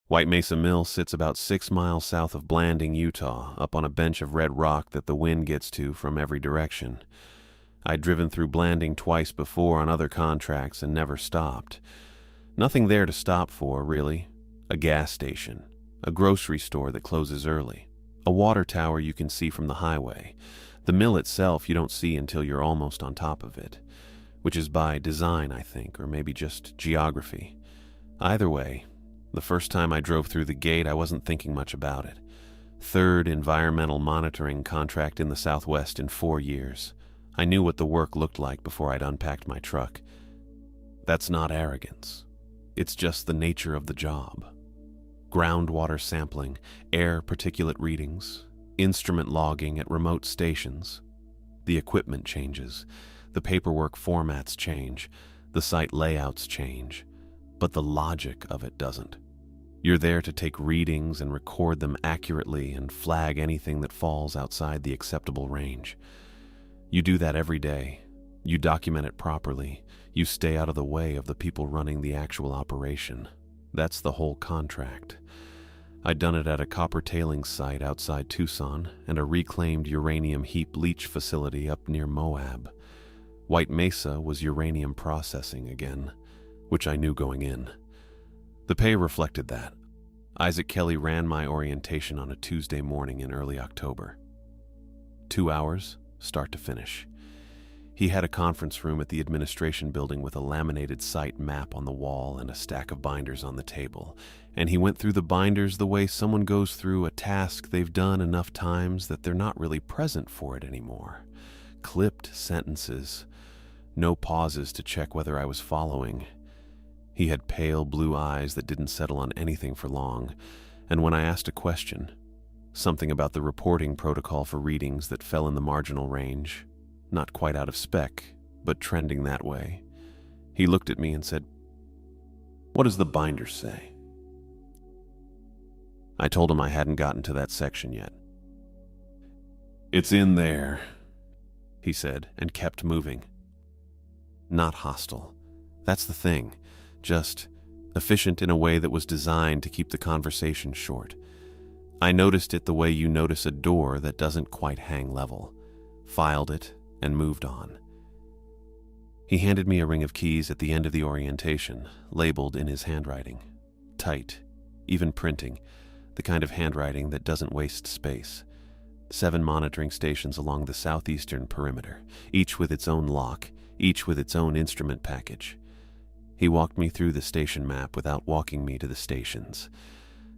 White Mesa Mill sits about 6 miles south of Blanding, Utah, up on a bench of red rock that the wind gets to from every direction. I'd driven through Blanding twice before on other contracts and never stopped. Nothing there to stop for, really. A gas station, a grocery store that closes early, a water tower you can see from the highway. The mill itself you don't see until you're almost on top of it, which is by design, I think, or maybe just geography. Either way, the first time I drove through the gate, I wasn't thinking much about it. Third environmental monitoring contract in the Southwest in 4 years. I knew what the work looked like before I'd unpacked my truck. That's not arrogance. It's just the nature of the job. Groundwater sampling, air particulate readings, instrument logging at remote stations. The equipment changes, the paperwork formats change, the site layouts change, but the logic of it doesn't. You're there to take readings and record them accurately and flag anything that falls outside the acceptable range. You do that every day. You document it properly. You stay out of the way of the people running the actual operation. That's the whole contract. I'd done it at a copper tailings site outside Tucson and a reclaimed uranium heap leach facility up near Moab. White Mesa was uranium processing again, which I knew going in. The pay reflected that. Isaac Kelly ran my orientation on a Tuesday morning in early October. 2 hours, start to finish. He had a conference room at the administration building with a laminated site map on the wall and a stack of binders on the table, and he went through the binders the way someone goes through a task they've done enough times that they're not really present for it anymore. Clipped sentences. No pauses to check whether I was following. He had pale blue eyes that didn't settle on anything for long, and when I asked a question, something about the reporting protocol for readings that fell in the marginal range, not quite out of spec, but trending that way, he looked at me and said, "What does the binder say?" I told him I hadn't gotten to that section yet. "It's in there," he said, and kept moving. Not hostile. That's the thing. Just efficient in a way that was designed to keep the conversation short. I noticed it the way you notice a door that doesn't quite hang level. Filed it and moved on. He handed me a ring of keys at the end of the orientation, labeled in his handwriting. Tight, even printing, the kind of handwriting that doesn't waste space. 7 monitoring stations along the southeastern perimeter, each with its own lock, each with its own instrument package. He walked me through the station map without walking me to the stations.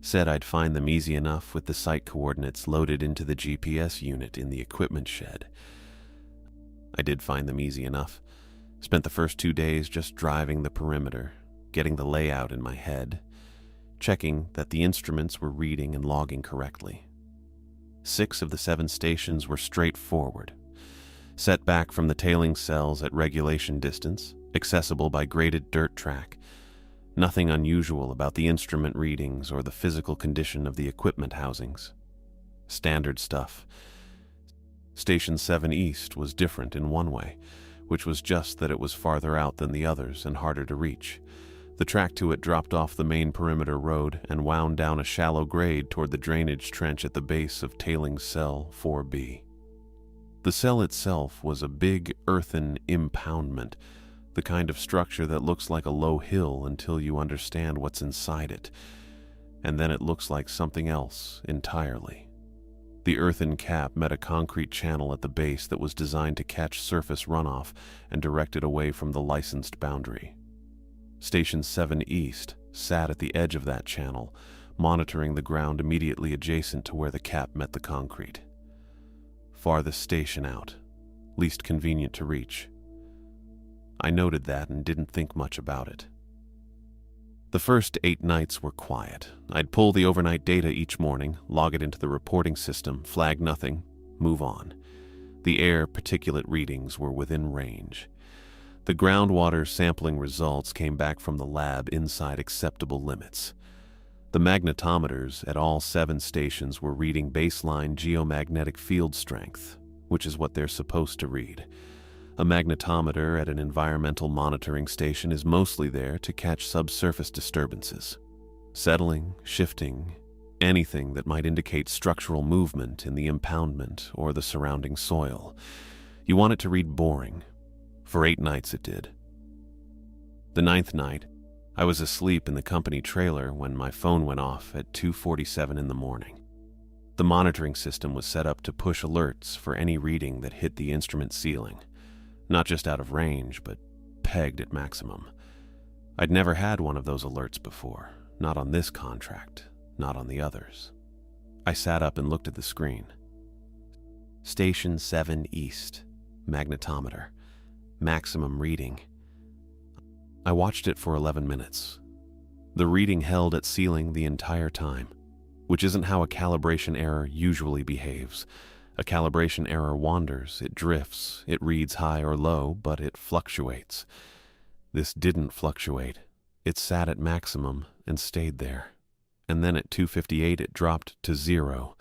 Said I'd find them easy enough with the site coordinates loaded into the GPS unit in the equipment shed. I did find them easy enough. Spent the first 2 days just driving the perimeter, getting the layout in my head, checking that the instruments were reading and logging correctly. 6 of the 7 stations were straightforward. Set back from the tailing cells at regulation distance, accessible by graded dirt track. Nothing unusual about the instrument readings or the physical condition of the equipment housings. Standard stuff. Station 7 East was different in one way, which was just that it was farther out than the others and harder to reach. The track to it dropped off the main perimeter road and wound down a shallow grade toward the drainage trench at the base of tailings cell 4B. The cell itself was a big earthen impoundment, the kind of structure that looks like a low hill until you understand what's inside it, and then it looks like something else entirely. The earthen cap met a concrete channel at the base that was designed to catch surface runoff and direct it away from the licensed boundary. Station 7 East sat at the edge of that channel, monitoring the ground immediately adjacent to where the cap met the concrete. Farthest station out, least convenient to reach. I noted that and didn't think much about it. The first 8 nights were quiet. I'd pull the overnight data each morning, log it into the reporting system, flag nothing, move on. The air particulate readings were within range. The groundwater sampling results came back from the lab inside acceptable limits. The magnetometers at all 7 stations were reading baseline geomagnetic field strength, which is what they're supposed to read. A magnetometer at an environmental monitoring station is mostly there to catch subsurface disturbances. Settling, shifting, anything that might indicate structural movement in the impoundment or the surrounding soil. You want it to read boring. For 8 nights it did. The 9th night, I was asleep in the company trailer when my phone went off at 2:47 in the morning. The monitoring system was set up to push alerts for any reading that hit the instrument ceiling, not just out of range, but pegged at maximum. I'd never had one of those alerts before, not on this contract, not on the others. I sat up and looked at the screen. Station 7 East, magnetometer, maximum reading. I watched it for 11 minutes. The reading held at ceiling the entire time, which isn't how a calibration error usually behaves. A calibration error wanders, it drifts, it reads high or low, but it fluctuates. This didn't fluctuate. It sat at maximum and stayed there. And then at 2:58 it dropped to 0,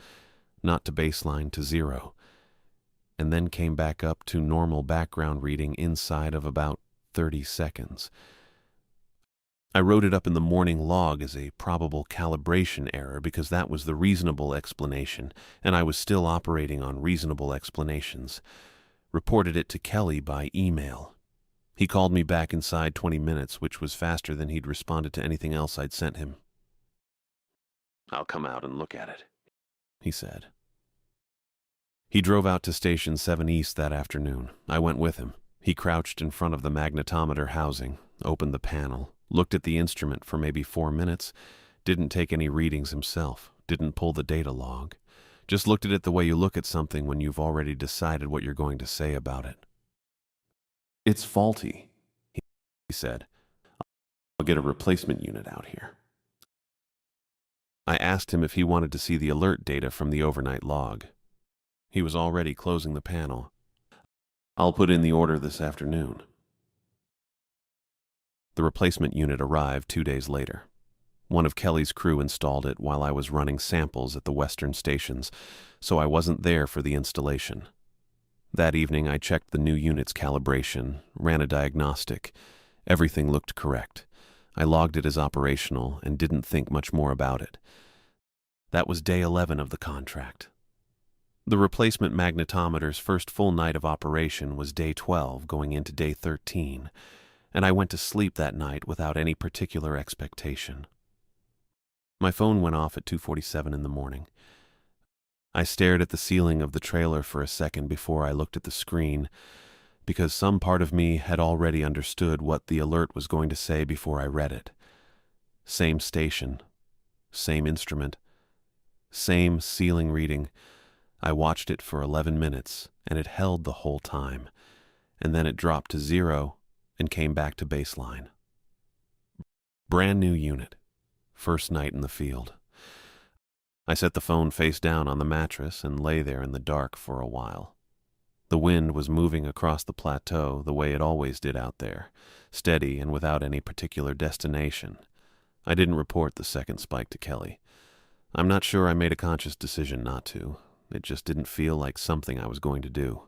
not to baseline, to 0, and then came back up to normal background reading inside of about 30 seconds. I wrote it up in the morning log as a probable calibration error because that was the reasonable explanation, and I was still operating on reasonable explanations. Reported it to Kelly by email. He called me back inside 20 minutes, which was faster than he'd responded to anything else I'd sent him. "I'll come out and look at it," he said. He drove out to Station 7 East that afternoon. I went with him. He crouched in front of the magnetometer housing, opened the panel, looked at the instrument for maybe 4 minutes, didn't take any readings himself, didn't pull the data log, just looked at it the way you look at something when you've already decided what you're going to say about it. "It's faulty," he said. "I'll get a replacement unit out here." I asked him if he wanted to see the alert data from the overnight log. He was already closing the panel. "I'll put in the order this afternoon." The replacement unit arrived 2 days later. One of Kelly's crew installed it while I was running samples at the western stations, so I wasn't there for the installation. That evening I checked the new unit's calibration, ran a diagnostic. Everything looked correct. I logged it as operational and didn't think much more about it. That was day 11 of the contract. The replacement magnetometer's first full night of operation was day 12 going into day 13, and I went to sleep that night without any particular expectation. My phone went off at 2:47 in the morning. I stared at the ceiling of the trailer for a second before I looked at the screen, because some part of me had already understood what the alert was going to say before I read it. Same station, same instrument, same ceiling reading. I watched it for 11 minutes, and it held the whole time, and then it dropped to 0 and came back to baseline. Brand new unit. First night in the field. I set the phone face down on the mattress and lay there in the dark for a while. The wind was moving across the plateau the way it always did out there, steady and without any particular destination. I didn't report the second spike to Kelly. I'm not sure I made a conscious decision not to. It just didn't feel like something I was going to do.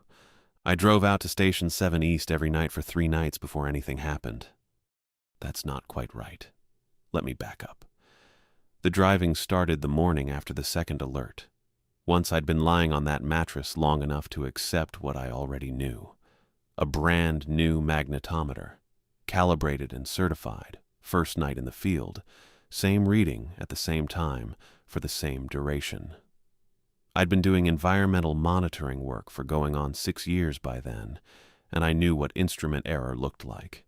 I drove out to Station 7 East every night for 3 nights before anything happened. That's not quite right. Let me back up. The driving started the morning after the second alert. Once I'd been lying on that mattress long enough to accept what I already knew. A brand new magnetometer, calibrated and certified, first night in the field, same reading at the same time for the same duration. I'd been doing environmental monitoring work for going on 6 years by then, and I knew what instrument error looked like.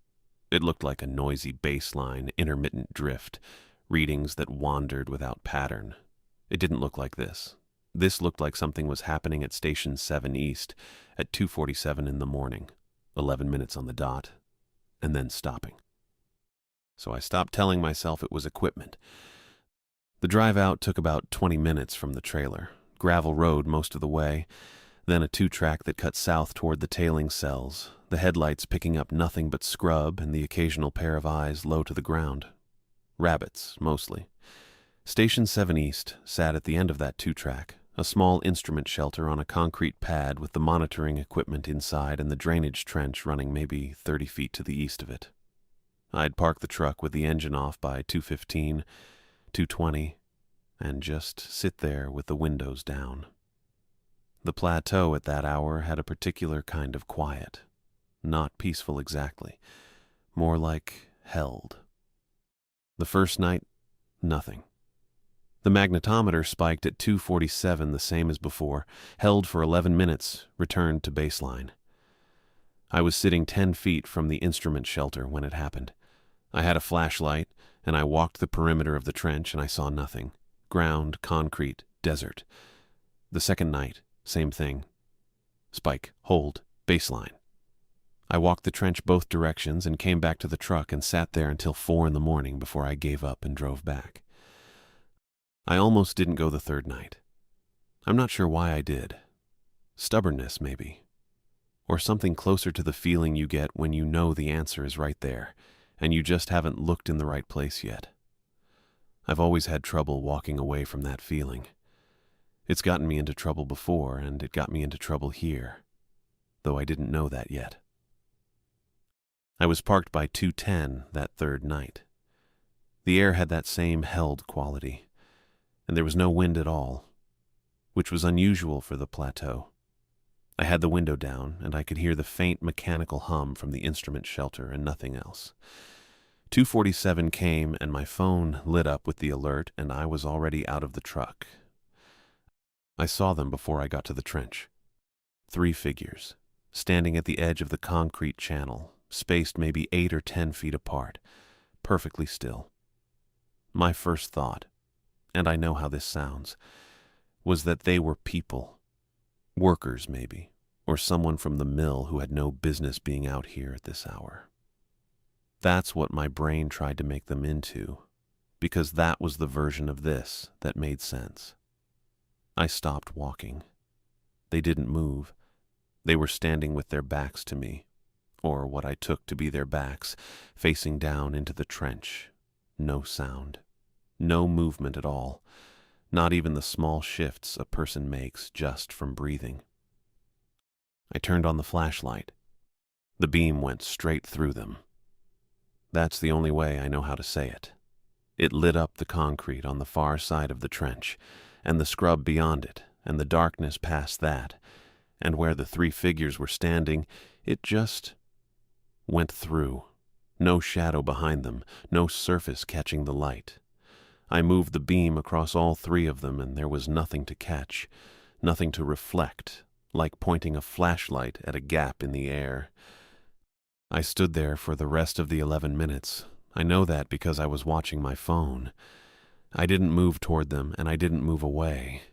It looked like a noisy baseline, intermittent drift, readings that wandered without pattern. It didn't look like this. This looked like something was happening at Station 7 East at 2:47 in the morning, 11 minutes on the dot, and then stopping. So I stopped telling myself it was equipment. The drive out took about 20 minutes from the trailer. Gravel road most of the way, then a 2-track that cut south toward the tailing cells, the headlights picking up nothing but scrub and the occasional pair of eyes low to the ground. Rabbits, mostly. Station 7 East sat at the end of that 2-track, a small instrument shelter on a concrete pad with the monitoring equipment inside and the drainage trench running maybe 30 feet to the east of it. I'd parked the truck with the engine off by 2:15, 220, and just sit there with the windows down. The plateau at that hour had a particular kind of quiet, not peaceful exactly, more like held. The first night, nothing. The magnetometer spiked at 247 the same as before, held for 11 minutes, returned to baseline. I was sitting 10 feet from the instrument shelter when it happened. I had a flashlight, and I walked the perimeter of the trench, and I saw nothing. Ground, concrete, desert. The second night, same thing. Spike, hold, baseline. I walked the trench both directions and came back to the truck and sat there until 4 in the morning before I gave up and drove back. I almost didn't go the third night. I'm not sure why I did. Stubbornness, maybe. Or something closer to the feeling you get when you know the answer is right there, and you just haven't looked in the right place yet. I've always had trouble walking away from that feeling. It's gotten me into trouble before, and it got me into trouble here, though I didn't know that yet. I was parked by 210 that third night. The air had that same held quality, and there was no wind at all, which was unusual for the plateau. I had the window down, and I could hear the faint mechanical hum from the instrument shelter and nothing else. 247 came, and my phone lit up with the alert, and I was already out of the truck. I saw them before I got to the trench. 3 figures, standing at the edge of the concrete channel, spaced maybe 8 or 10 feet apart, perfectly still. My first thought, and I know how this sounds, was that they were people. Workers, maybe, or someone from the mill who had no business being out here at this hour. That's what my brain tried to make them into, because that was the version of this that made sense. I stopped walking. They didn't move. They were standing with their backs to me, or what I took to be their backs, facing down into the trench. No sound. No movement at all. Not even the small shifts a person makes just from breathing. I turned on the flashlight. The beam went straight through them. That's the only way I know how to say it. It lit up the concrete on the far side of the trench, and the scrub beyond it, and the darkness past that, and where the 3 figures were standing, it just went through. No shadow behind them, no surface catching the light. I moved the beam across all 3 of them, and there was nothing to catch, nothing to reflect, like pointing a flashlight at a gap in the air. I stood there for the rest of the 11 minutes. I know that because I was watching my phone. I didn't move toward them, and I didn't move away.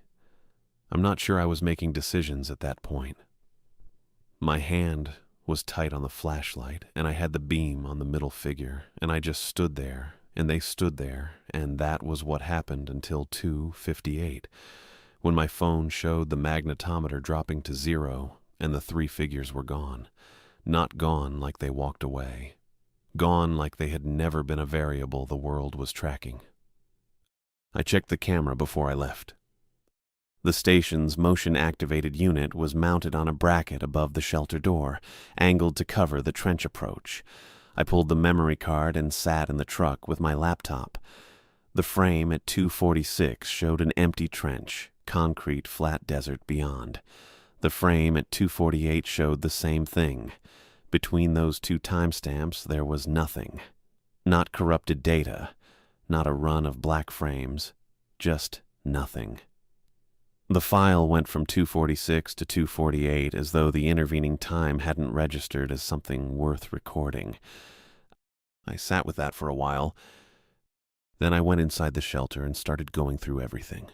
I'm not sure I was making decisions at that point. My hand was tight on the flashlight, and I had the beam on the middle figure, and I just stood there. And they stood there, and that was what happened until 2:58, when my phone showed the magnetometer dropping to 0, and the 3 figures were gone. Not gone like they walked away. Gone like they had never been a variable the world was tracking. I checked the camera before I left. The station's motion-activated unit was mounted on a bracket above the shelter door, angled to cover the trench approach. I pulled the memory card and sat in the truck with my laptop. The frame at 246 showed an empty trench, concrete flat desert beyond. The frame at 248 showed the same thing. Between those 2 timestamps there was nothing. Not corrupted data, not a run of black frames, just nothing. The file went from 246 to 248 as though the intervening time hadn't registered as something worth recording. I sat with that for a while. Then I went inside the shelter and started going through everything.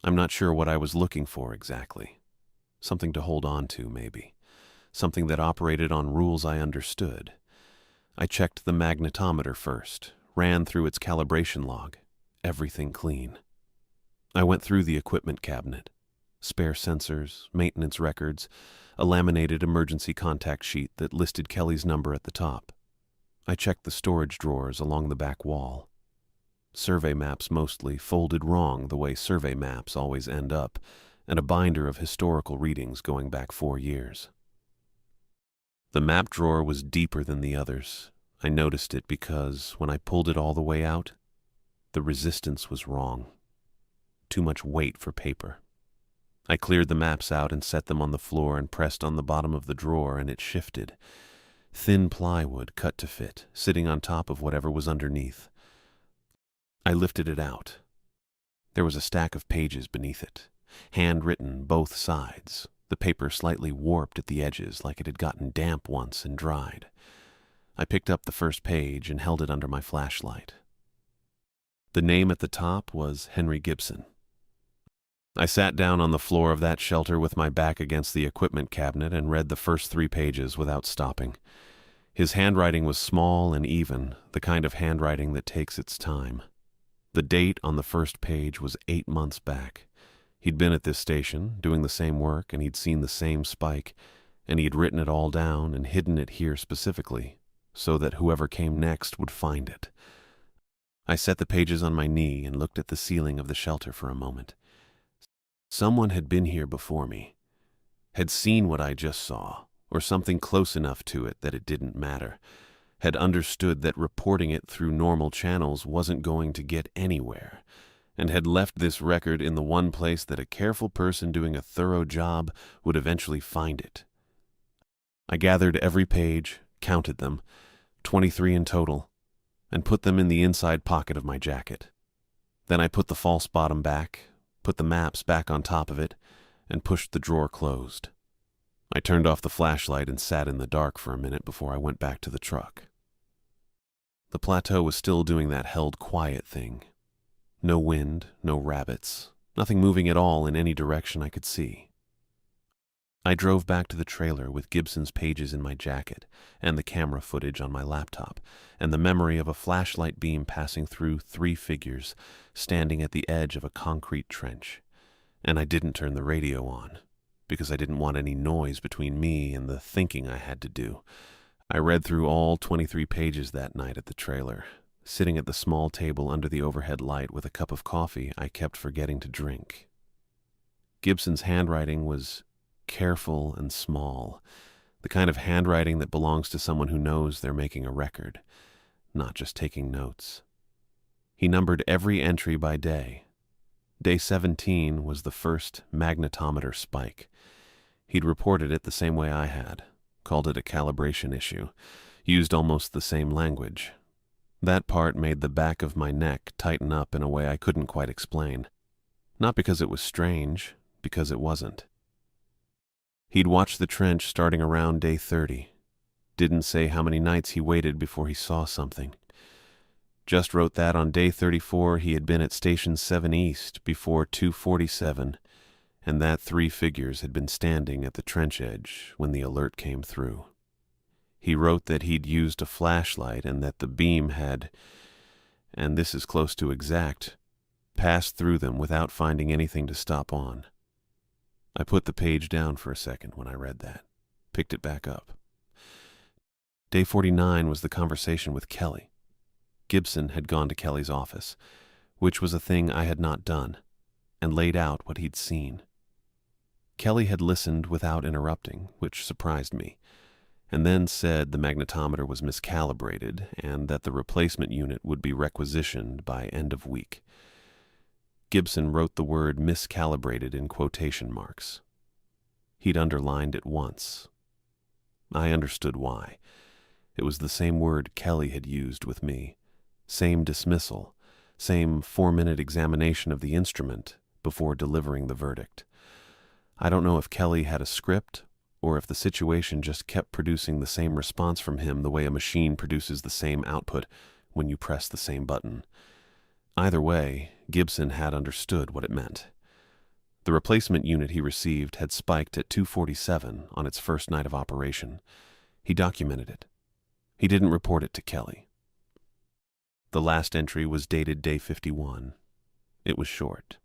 I'm not sure what I was looking for exactly. Something to hold on to, maybe. Something that operated on rules I understood. I checked the magnetometer first, ran through its calibration log. Everything clean. I went through the equipment cabinet. Spare sensors, maintenance records, a laminated emergency contact sheet that listed Kelly's number at the top. I checked the storage drawers along the back wall. Survey maps mostly, folded wrong the way survey maps always end up, and a binder of historical readings going back 4 years. The map drawer was deeper than the others. I noticed it because, when I pulled it all the way out, The resistance was wrong. Too much weight for paper. I cleared the maps out and set them on the floor and pressed on the bottom of the drawer, and it shifted. Thin plywood cut to fit, sitting on top of whatever was underneath. I lifted it out. There was a stack of pages beneath it, handwritten both sides, the paper slightly warped at the edges like it had gotten damp once and dried. I picked up the first page and held it under my flashlight. The name at the top was Henry Gibson. I sat down on the floor of that shelter with my back against the equipment cabinet and read the first 3 pages without stopping. His handwriting was small and even, the kind of handwriting that takes its time. The date on the first page was 8 months back. He'd been at this station, doing the same work, and he'd seen the same spike, and he had written it all down and hidden it here specifically, so that whoever came next would find it. I set the pages on my knee and looked at the ceiling of the shelter for a moment. Someone had been here before me, had seen what I just saw, or something close enough to it that it didn't matter, had understood that reporting it through normal channels wasn't going to get anywhere, and had left this record in the one place that a careful person doing a thorough job would eventually find it. I gathered every page, counted them, 23 in total, and put them in the inside pocket of my jacket. Then I put the false bottom back, put the maps back on top of it, and pushed the drawer closed. I turned off the flashlight and sat in the dark for a minute before I went back to the truck. The plateau was still doing that held quiet thing. No wind, no rabbits, nothing moving at all in any direction I could see. I drove back to the trailer with Gibson's pages in my jacket and the camera footage on my laptop and the memory of a flashlight beam passing through 3 figures standing at the edge of a concrete trench. And I didn't turn the radio on because I didn't want any noise between me and the thinking I had to do. I read through all 23 pages that night at the trailer, sitting at the small table under the overhead light with a cup of coffee I kept forgetting to drink. Gibson's handwriting was careful and small, the kind of handwriting that belongs to someone who knows they're making a record, not just taking notes. He numbered every entry by day. Day 17 was the first magnetometer spike. He'd reported it the same way I had, called it a calibration issue, used almost the same language. That part made the back of my neck tighten up in a way I couldn't quite explain. Not because it was strange, because it wasn't. He'd watched the trench starting around day 30. Didn't say how many nights he waited before he saw something. Just wrote that on day 34 he had been at Station 7 East before 2:47, and that 3 figures had been standing at the trench edge when the alert came through. He wrote that he'd used a flashlight and that the beam had, and this is close to exact, passed through them without finding anything to stop on. I put the page down for a second when I read that, picked it back up. Day 49 was the conversation with Kelly. Gibson had gone to Kelly's office, which was a thing I had not done, and laid out what he'd seen. Kelly had listened without interrupting, which surprised me, and then said the magnetometer was miscalibrated and that the replacement unit would be requisitioned by end of week. Gibson wrote the word miscalibrated in quotation marks. He'd underlined it once. I understood why. It was the same word Kelly had used with me, same dismissal, same 4-minute examination of the instrument before delivering the verdict. I don't know if Kelly had a script or if the situation just kept producing the same response from him the way a machine produces the same output when you press the same button. Either way, Gibson had understood what it meant. The replacement unit he received had spiked at 2:47 on its first night of operation. He documented it. He didn't report it to Kelly. The last entry was dated day 51. It was short.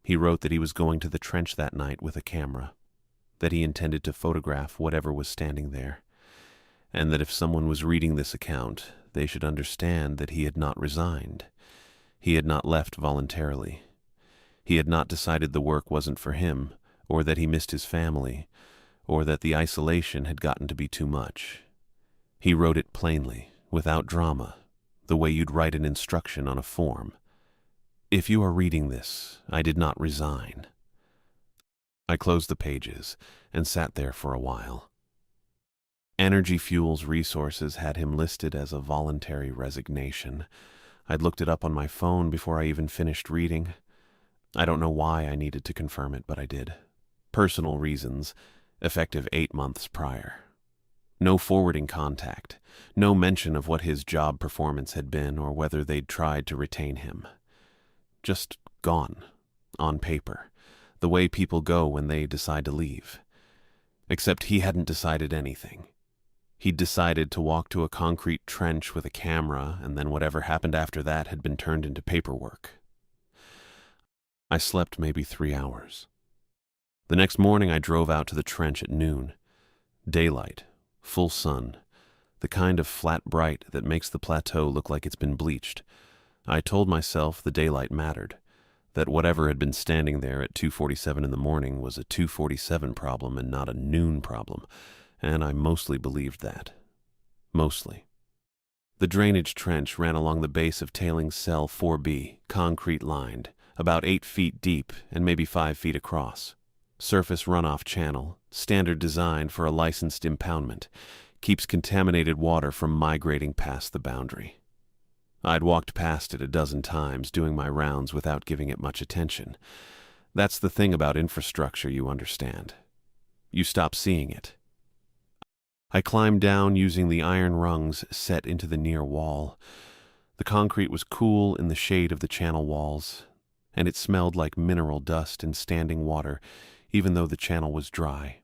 He wrote that he was going to the trench that night with a camera, that he intended to photograph whatever was standing there, and that if someone was reading this account, they should understand that he had not resigned. He had not left voluntarily. He had not decided the work wasn't for him, or that he missed his family, or that the isolation had gotten to be too much. He wrote it plainly, without drama, the way you'd write an instruction on a form. If you are reading this, I did not resign. I closed the pages and sat there for a while. Energy Fuels Resources had him listed as a voluntary resignation. I'd looked it up on my phone before I even finished reading. I don't know why I needed to confirm it, but I did. Personal reasons, effective 8 months prior. No forwarding contact, no mention of what his job performance had been or whether they'd tried to retain him. Just gone, on paper, the way people go when they decide to leave. Except he hadn't decided anything. He'd decided to walk to a concrete trench with a camera, and then whatever happened after that had been turned into paperwork. I slept maybe 3 hours. The next morning I drove out to the trench at noon. Daylight, full sun, the kind of flat bright that makes the plateau look like it's been bleached. I told myself the daylight mattered, that whatever had been standing there at 2:47 in the morning was a 2:47 problem and not a noon problem, and I mostly believed that. Mostly. The drainage trench ran along the base of tailings cell 4B, concrete-lined, about 8 feet deep and maybe 5 feet across. Surface runoff channel, standard design for a licensed impoundment, keeps contaminated water from migrating past the boundary. I'd walked past it a dozen times, doing my rounds without giving it much attention. That's the thing about infrastructure, you understand. You stop seeing it. I climbed down using the iron rungs set into the near wall. The concrete was cool in the shade of the channel walls, and it smelled like mineral dust and standing water, even though the channel was dry.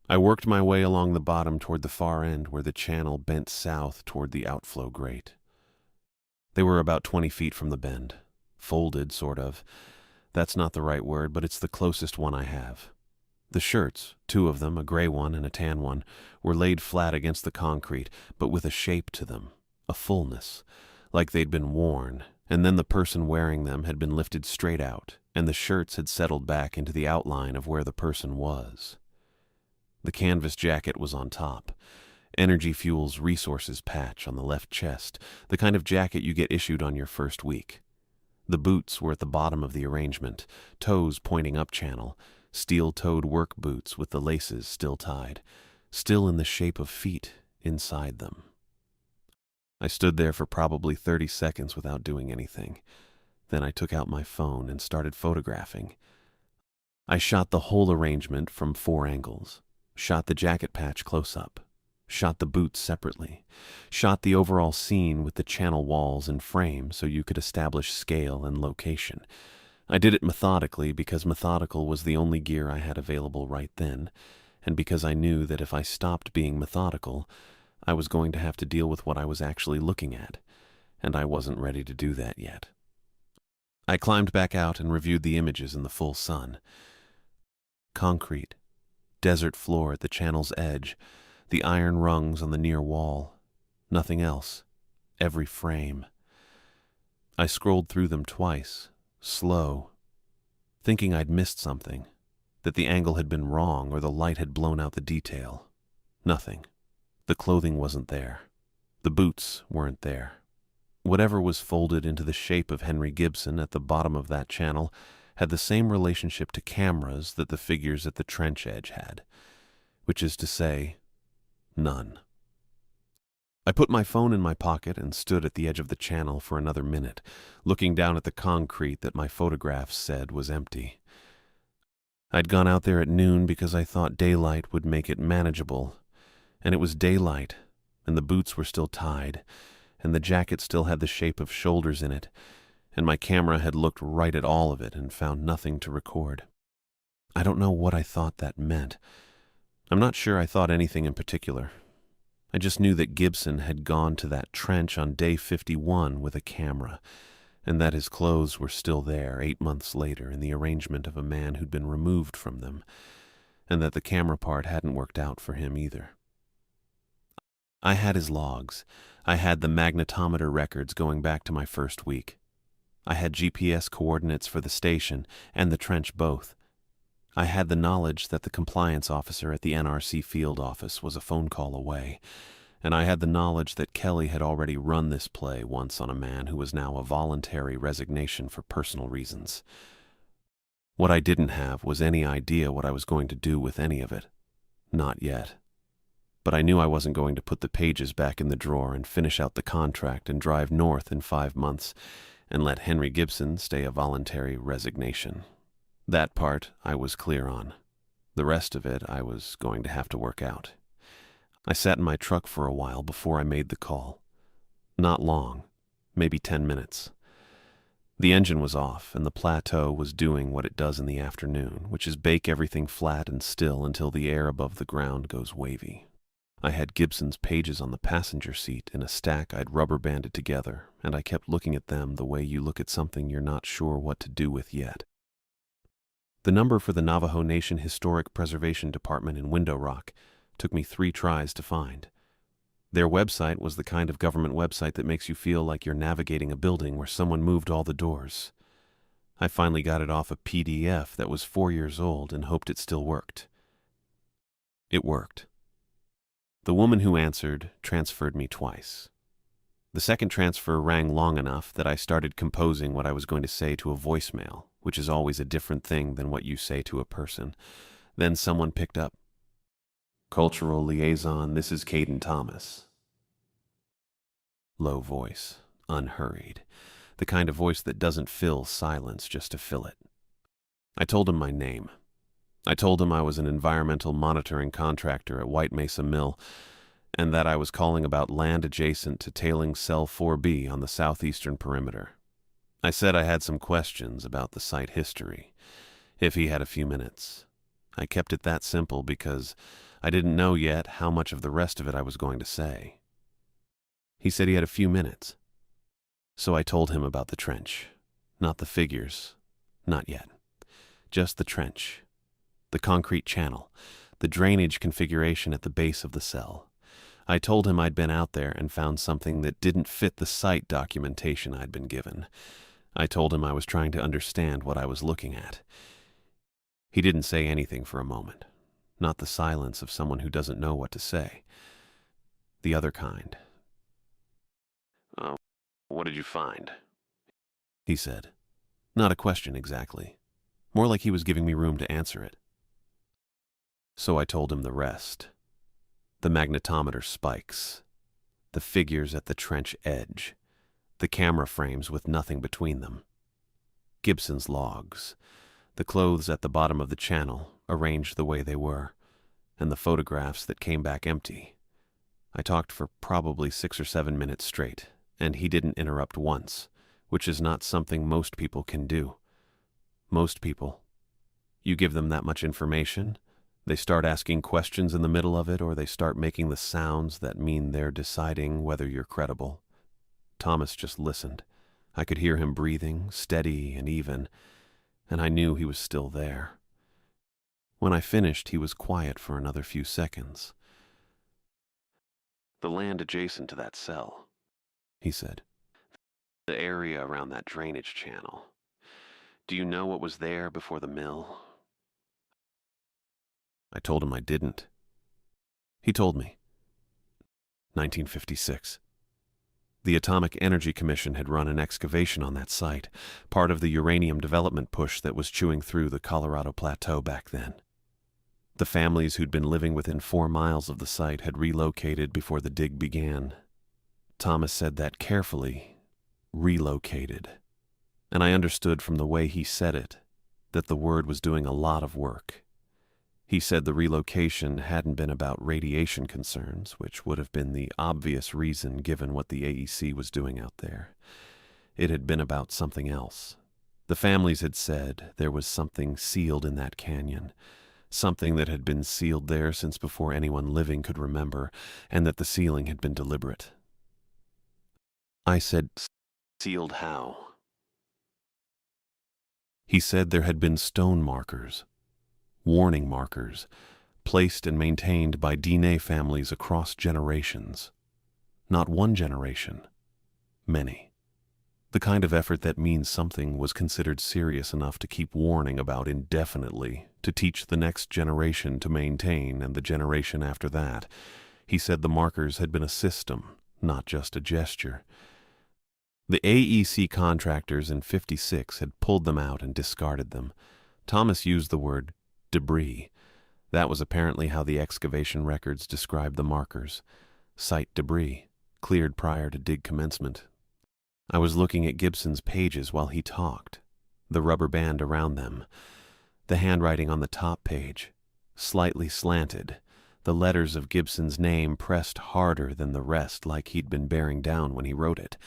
I worked my way along the bottom toward the far end where the channel bent south toward the outflow grate. They were about 20 feet from the bend. Folded, sort of. That's not the right word, but it's the closest one I have. The shirts, 2 of them, a gray one and a tan one, were laid flat against the concrete, but with a shape to them, a fullness, like they'd been worn, and then the person wearing them had been lifted straight out, and the shirts had settled back into the outline of where the person was. The canvas jacket was on top. Energy Fuels Resources patch on the left chest, the kind of jacket you get issued on your first week. The boots were at the bottom of the arrangement, toes pointing up channel, steel-toed work boots with the laces still tied, still in the shape of feet inside them. I stood there for probably 30 seconds without doing anything. Then I took out my phone and started photographing. I shot the whole arrangement from 4 angles, shot the jacket patch close up, shot the boots separately, shot the overall scene with the channel walls and frame so you could establish scale and location. I did it methodically because methodical was the only gear I had available right then, and because I knew that if I stopped being methodical, I was going to have to deal with what I was actually looking at, and I wasn't ready to do that yet. I climbed back out and reviewed the images in the full sun. Concrete, desert floor at the channel's edge, the iron rungs on the near wall, nothing else, every frame. I scrolled through them twice, slow, thinking I'd missed something, that the angle had been wrong or the light had blown out the detail. Nothing. The clothing wasn't there. The boots weren't there. Whatever was folded into the shape of Henry Gibson at the bottom of that channel had the same relationship to cameras that the figures at the trench edge had, which is to say, none. I put my phone in my pocket and stood at the edge of the channel for another minute, looking down at the concrete that my photographs said was empty. I'd gone out there at noon because I thought daylight would make it manageable, and it was daylight, and the boots were still tied, and the jacket still had the shape of shoulders in it, and my camera had looked right at all of it and found nothing to record. I don't know what I thought that meant. I'm not sure I thought anything in particular. I just knew that Gibson had gone to that trench on day 51 with a camera, and that his clothes were still there 8 months later in the arrangement of a man who'd been removed from them, and that the camera part hadn't worked out for him either. I had his logs. I had the magnetometer records going back to my first week. I had GPS coordinates for the station and the trench both. I had the knowledge that the compliance officer at the NRC field office was a phone call away, and I had the knowledge that Kelly had already run this play once on a man who was now a voluntary resignation for personal reasons. What I didn't have was any idea what I was going to do with any of it. Not yet. But I knew I wasn't going to put the pages back in the drawer and finish out the contract and drive north in 5 months and let Henry Gibson stay a voluntary resignation. That part I was clear on. The rest of it I was going to have to work out. I sat in my truck for a while before I made the call. Not long, maybe 10 minutes. The engine was off, and the plateau was doing what it does in the afternoon, which is bake everything flat and still until the air above the ground goes wavy. I had Gibson's pages on the passenger seat in a stack I'd rubber banded together, and I kept looking at them the way you look at something you're not sure what to do with yet. The number for the Navajo Nation Historic Preservation Department in Window Rock took me 3 tries to find. Their website was the kind of government website that makes you feel like you're navigating a building where someone moved all the doors. I finally got it off a PDF that was 4 years old and hoped it still worked. It worked. The woman who answered transferred me twice. The second transfer rang long enough that I started composing what I was going to say to a voicemail, which is always a different thing than what you say to a person. Then someone picked up. Cultural liaison, this is Caden Thomas. Low voice, unhurried, the kind of voice that doesn't fill silence just to fill it. I told him my name. I told him I was an environmental monitoring contractor at White Mesa Mill, and that I was calling about land adjacent to Tailing Cell 4B on the southeastern perimeter. I said I had some questions about the site history, if he had a few minutes. I kept it that simple because I didn't know yet how much of the rest of it I was going to say. He said he had a few minutes. So I told him about the trench. Not the figures. Not yet. Just the trench. The concrete channel. The drainage configuration at the base of the cell. I told him I'd been out there and found something that didn't fit the site documentation I'd been given. I told him I was trying to understand what I was looking at. He didn't say anything for a moment. Not the silence of someone who doesn't know what to say. The other kind. What did you find? He said. Not a question exactly. More like he was giving me room to answer it. So I told him the rest. The magnetometer spikes. The figures at the trench edge. The camera frames with nothing between them. Gibson's logs. The clothes at the bottom of the channel, arranged the way they were, and the photographs that came back empty. I talked for probably 6 or 7 minutes straight, and he didn't interrupt once, which is not something most people can do. Most people. You give them that much information, they start asking questions in the middle of it, or they start making the sounds that mean they're deciding whether you're credible. Thomas just listened. I could hear him breathing, steady and even, and I knew he was still there. When I finished, he was quiet for another few seconds. The land adjacent to that cell, he said. The area around that drainage channel. Do you know what was there before the mill? I told him I didn't. He told me. 1956. The Atomic Energy Commission had run an excavation on that site, part of the uranium development push that was chewing through the Colorado Plateau back then. The families who'd been living within 4 miles of the site had relocated before the dig began. Thomas said that carefully, relocated. And I understood from the way he said it that the word was doing a lot of work. He said the relocation hadn't been about radiation concerns, which would have been the obvious reason given what the AEC was doing out there. It had been about something else. The families had said there was something sealed in that canyon, something that had been sealed there since before anyone living could remember, and that the sealing had been deliberate. I said, "Sealed how?" He said there had been stone markers, warning markers, placed and maintained by DNA families across generations. Not one generation, many. The kind of effort that means something was considered serious enough to keep warning about indefinitely, to teach the next generation to maintain and the generation after that. He said the markers had been a system, not just a gesture. The AEC contractors in '56 had pulled them out and discarded them. Thomas used the word debris. That was apparently how the excavation records described the markers. Site debris, cleared prior to dig commencement. I was looking at Gibson's pages while he talked, the rubber band around them, the handwriting on the top page, slightly slanted, the letters of Gibson's name pressed harder than the rest like he'd been bearing down when he wrote it.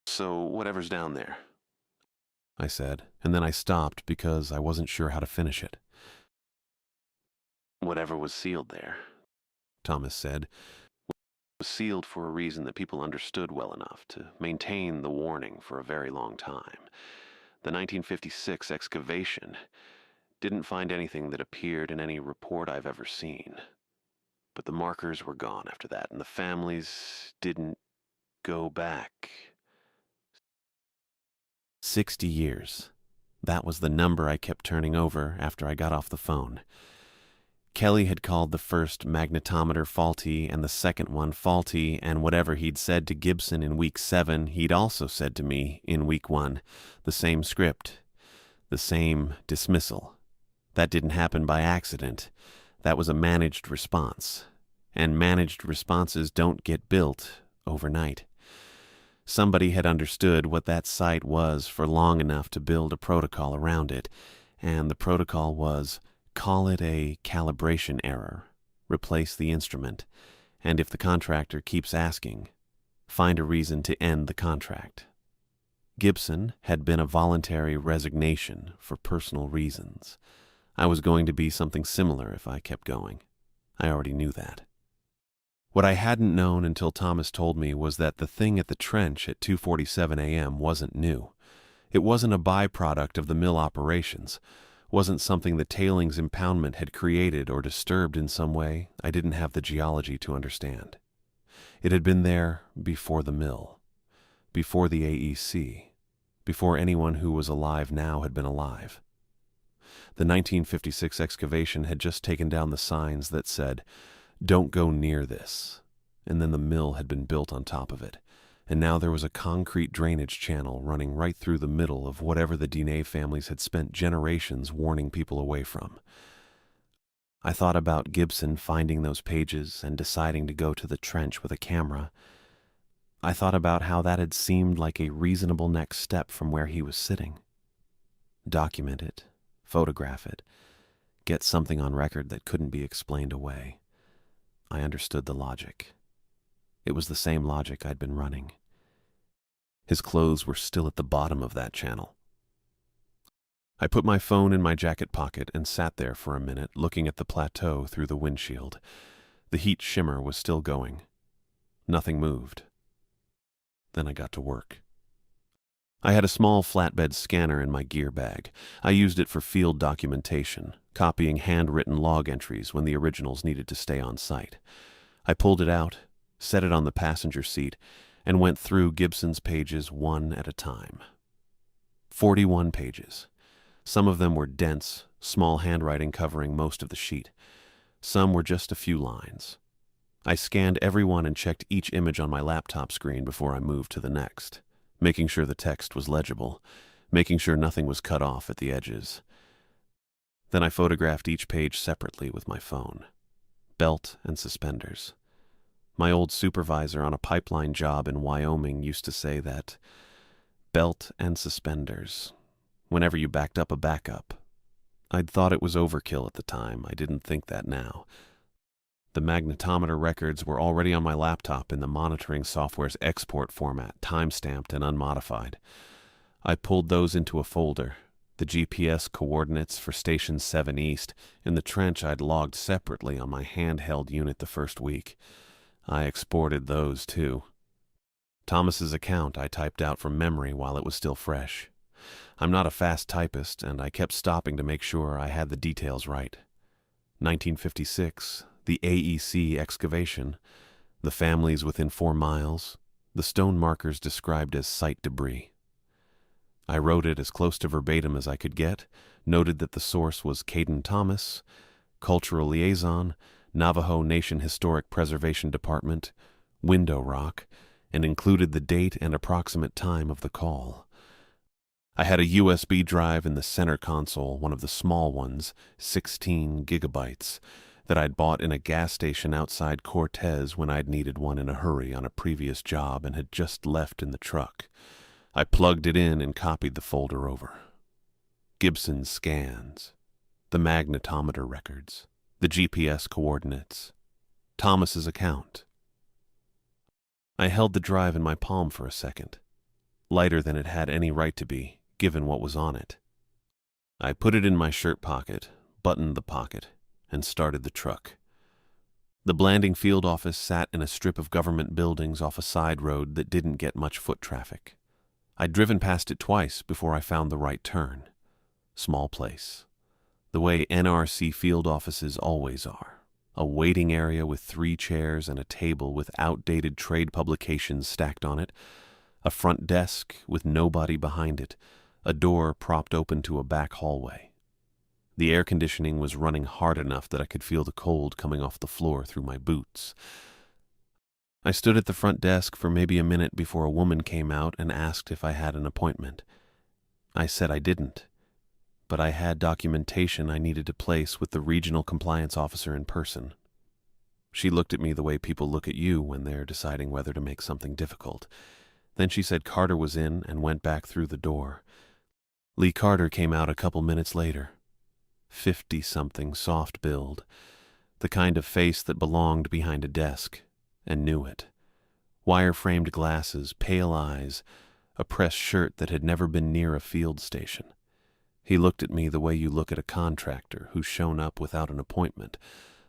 "So whatever's down there," I said, and then I stopped because I wasn't sure how to finish it. "Whatever was sealed there," Thomas said, "was sealed for a reason that people understood well enough to maintain the warning for a very long time. The 1956 excavation didn't find anything that appeared in any report I've ever seen. But the markers were gone after that, and the families didn't go back. 60 years. That was the number I kept turning over after I got off the phone. Kelly had called the first magnetometer faulty and the second one faulty, and whatever he'd said to Gibson in week 7, he'd also said to me in week 1. The same script, the same dismissal. That didn't happen by accident. That was a managed response. And managed responses don't get built overnight. Somebody had understood what that site was for long enough to build a protocol around it, and the protocol was, call it a calibration error, replace the instrument, and if the contractor keeps asking, find a reason to end the contract. Gibson had been a voluntary resignation for personal reasons. I was going to be something similar if I kept going. I already knew that. What I hadn't known until Thomas told me was that the thing at the trench at 2:47 a.m. wasn't new. It wasn't a byproduct of the mill operations, wasn't something the tailings impoundment had created or disturbed in some way I didn't have the geology to understand. It had been there before the mill, before the AEC, before anyone who was alive now had been alive. The 1956 excavation had just taken down the signs that said, "Don't go near this," and then the mill had been built on top of it, and now there was a concrete drainage channel running right through the middle of whatever the Diné families had spent generations warning people away from. I thought about Gibson finding those pages and deciding to go to the trench with a camera. I thought about how that had seemed like a reasonable next step from where he was sitting. Document it. Photograph it, get something on record that couldn't be explained away. I understood the logic. It was the same logic I'd been running. His clothes were still at the bottom of that channel. I put my phone in my jacket pocket and sat there for a minute looking at the plateau through the windshield. The heat shimmer was still going. Nothing moved. Then I got to work. I had a small flatbed scanner in my gear bag. I used it for field documentation, copying handwritten log entries when the originals needed to stay on site. I pulled it out, set it on the passenger seat, and went through Gibson's pages one at a time. 41 pages. Some of them were dense, small handwriting covering most of the sheet. Some were just a few lines. I scanned every one and checked each image on my laptop screen before I moved to the next, making sure the text was legible, making sure nothing was cut off at the edges. Then I photographed each page separately with my phone. Belt and suspenders. My old supervisor on a pipeline job in Wyoming used to say that belt and suspenders, whenever you backed up a backup. I'd thought it was overkill at the time. I didn't think that now. The magnetometer records were already on my laptop in the monitoring software's export format, time-stamped and unmodified. I pulled those into a folder, the GPS coordinates for Station 7 East, in the trench I'd logged separately on my handheld unit the first week. I exported those, too. Thomas's account I typed out from memory while it was still fresh. I'm not a fast typist, and I kept stopping to make sure I had the details right. 1956, the AEC excavation, the families within 4 miles, the stone markers described as site debris. I wrote it as close to verbatim as I could get, noted that the source was Caden Thomas, cultural liaison, Navajo Nation Historic Preservation Department, Window Rock, and included the date and approximate time of the call. I had a USB drive in the center console, one of the small ones, 16 gigabytes, that I'd bought in a gas station outside Cortez when I'd needed one in a hurry on a previous job and had just left in the truck. I plugged it in and copied the folder over. Gibson's scans, the magnetometer records, the GPS coordinates, Thomas's account. I held the drive in my palm for a second, lighter than it had any right to be, given what was on it. I put it in my shirt pocket, buttoned the pocket, and started the truck. The Blanding field office sat in a strip of government buildings off a side road that didn't get much foot traffic. I'd driven past it twice before I found the right turn. Small place. The way NRC field offices always are. A waiting area with 3 chairs and a table with outdated trade publications stacked on it, a front desk with nobody behind it, a door propped open to a back hallway. The air conditioning was running hard enough that I could feel the cold coming off the floor through my boots. I stood at the front desk for maybe a minute before a woman came out and asked if I had an appointment. I said I didn't, but I had documentation I needed to place with the regional compliance officer in person. She looked at me the way people look at you when they're deciding whether to make something difficult. Then she said Carter was in and went back through the door. Lee Carter came out a couple minutes later. 50-something, soft build, the kind of face that belonged behind a desk, and knew it. Wire-framed glasses, pale eyes, a pressed shirt that had never been near a field station. He looked at me the way you look at a contractor who's shown up without an appointment,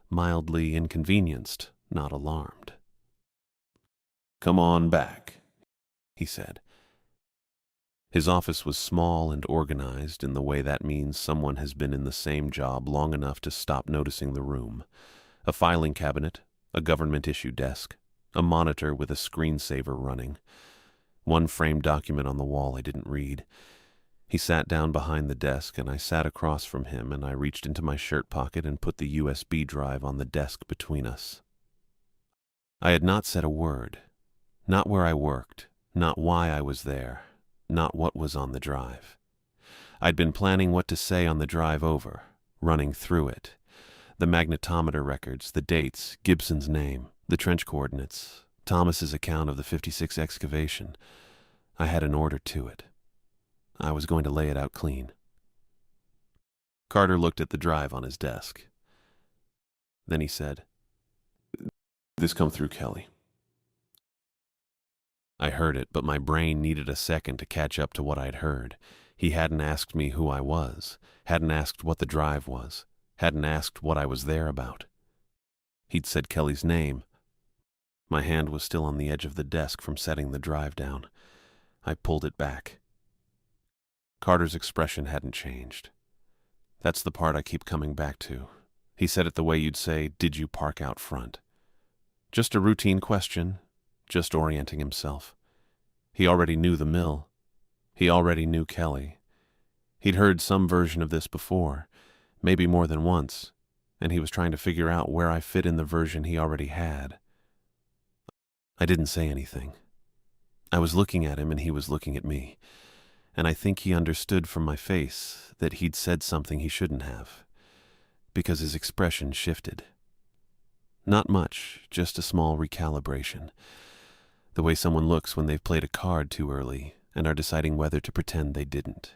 mildly inconvenienced, not alarmed. "Come on back," he said. His office was small and organized in the way that means someone has been in the same job long enough to stop noticing the room. A filing cabinet, a government-issue desk, a monitor with a screensaver running. One framed document on the wall I didn't read. He sat down behind the desk, and I sat across from him, and I reached into my shirt pocket and put the USB drive on the desk between us. I had not said a word. Not where I worked, not why I was there. Not what was on the drive. I'd been planning what to say on the drive over, running through it. The magnetometer records, the dates, Gibson's name, the trench coordinates, Thomas's account of the 56 excavation. I had an order to it. I was going to lay it out clean. Carter looked at the drive on his desk. Then he said, "This come through Kelly." I heard it, but my brain needed a second to catch up to what I'd heard. He hadn't asked me who I was, hadn't asked what the drive was, hadn't asked what I was there about. He'd said Kelly's name. My hand was still on the edge of the desk from setting the drive down. I pulled it back. Carter's expression hadn't changed. That's the part I keep coming back to. He said it the way you'd say, "Did you park out front?" Just a routine question. Just orienting himself. He already knew the mill. He already knew Kelly. He'd heard some version of this before, maybe more than once, and he was trying to figure out where I fit in the version he already had. I didn't say anything. I was looking at him and he was looking at me, and I think he understood from my face that he'd said something he shouldn't have, because his expression shifted. Not much, just a small recalibration. The way someone looks when they've played a card too early and are deciding whether to pretend they didn't.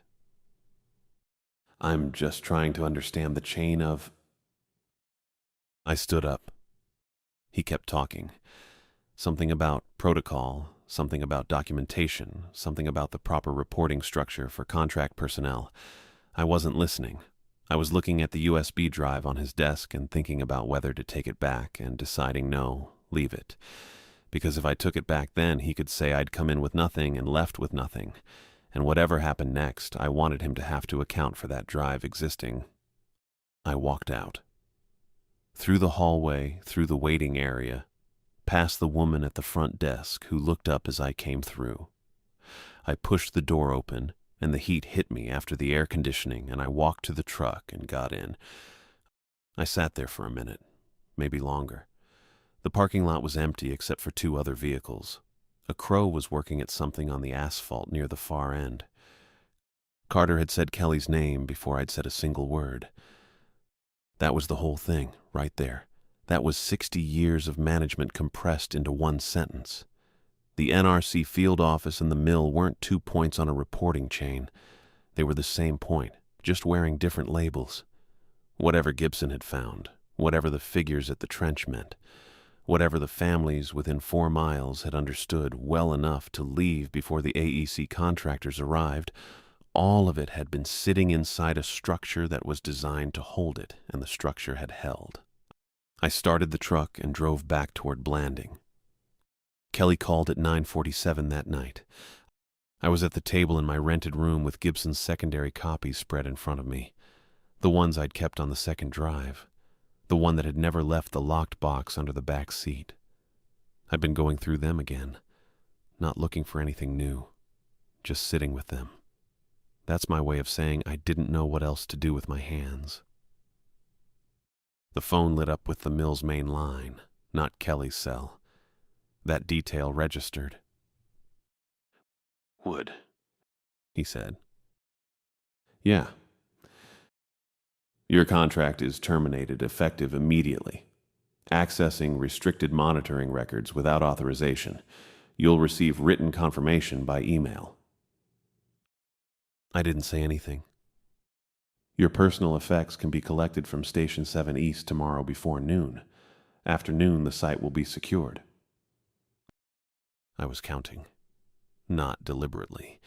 "I'm just trying to understand the chain of..." I stood up. He kept talking. Something about protocol, something about documentation, something about the proper reporting structure for contract personnel. I wasn't listening. I was looking at the USB drive on his desk and thinking about whether to take it back and deciding no, leave it. Because if I took it back then, he could say I'd come in with nothing and left with nothing, and whatever happened next, I wanted him to have to account for that drive existing. I walked out. Through the hallway, through the waiting area, past the woman at the front desk who looked up as I came through. I pushed the door open, and the heat hit me after the air conditioning, and I walked to the truck and got in. I sat there for a minute, maybe longer. The parking lot was empty except for 2 other vehicles. A crow was working at something on the asphalt near the far end. Carter had said Kelly's name before I'd said a single word. That was the whole thing, right there. That was 60 years of management compressed into one sentence. The NRC field office and the mill weren't 2 points on a reporting chain. They were the same point, just wearing different labels. Whatever Gibson had found, whatever the figures at the trench meant, whatever the families within 4 miles had understood well enough to leave before the AEC contractors arrived, all of it had been sitting inside a structure that was designed to hold it, and the structure had held. I started the truck and drove back toward Blanding. Kelly called at 9:47 that night. I was at the table in my rented room with Gibson's secondary copies spread in front of me, the ones I'd kept on the second drive, the one that had never left the locked box under the back seat. I'd been going through them again, not looking for anything new, just sitting with them. That's my way of saying I didn't know what else to do with my hands. The phone lit up with the mill's main line, not Kelly's cell. That detail registered. "Wood," he said. "Yeah. Your contract is terminated effective immediately. Accessing restricted monitoring records without authorization. You'll receive written confirmation by email." I didn't say anything. "Your personal effects can be collected from Station 7 East tomorrow before noon. After noon, the site will be secured." I was counting. Not deliberately.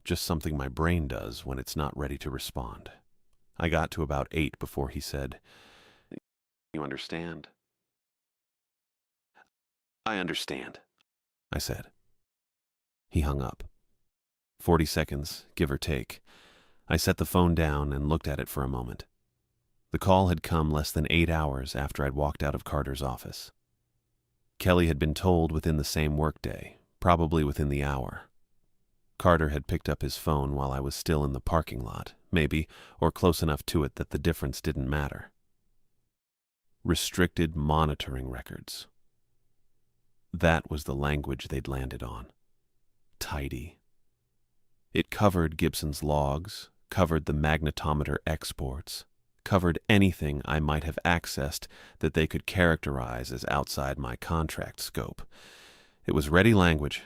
Just something my brain does when it's not ready to respond. I got to about 8 before he said, "You understand?" "I understand," I said. He hung up. 40 seconds, give or take. I set the phone down and looked at it for a moment. The call had come less than 8 hours after I'd walked out of Carter's office. Kelly had been told within the same workday, probably within the hour. Carter had picked up his phone while I was still in the parking lot, maybe, or close enough to it that the difference didn't matter. Restricted monitoring records. That was the language they'd landed on. Tidy. It covered Gibson's logs, covered the magnetometer exports, covered anything I might have accessed that they could characterize as outside my contract scope. It was ready language,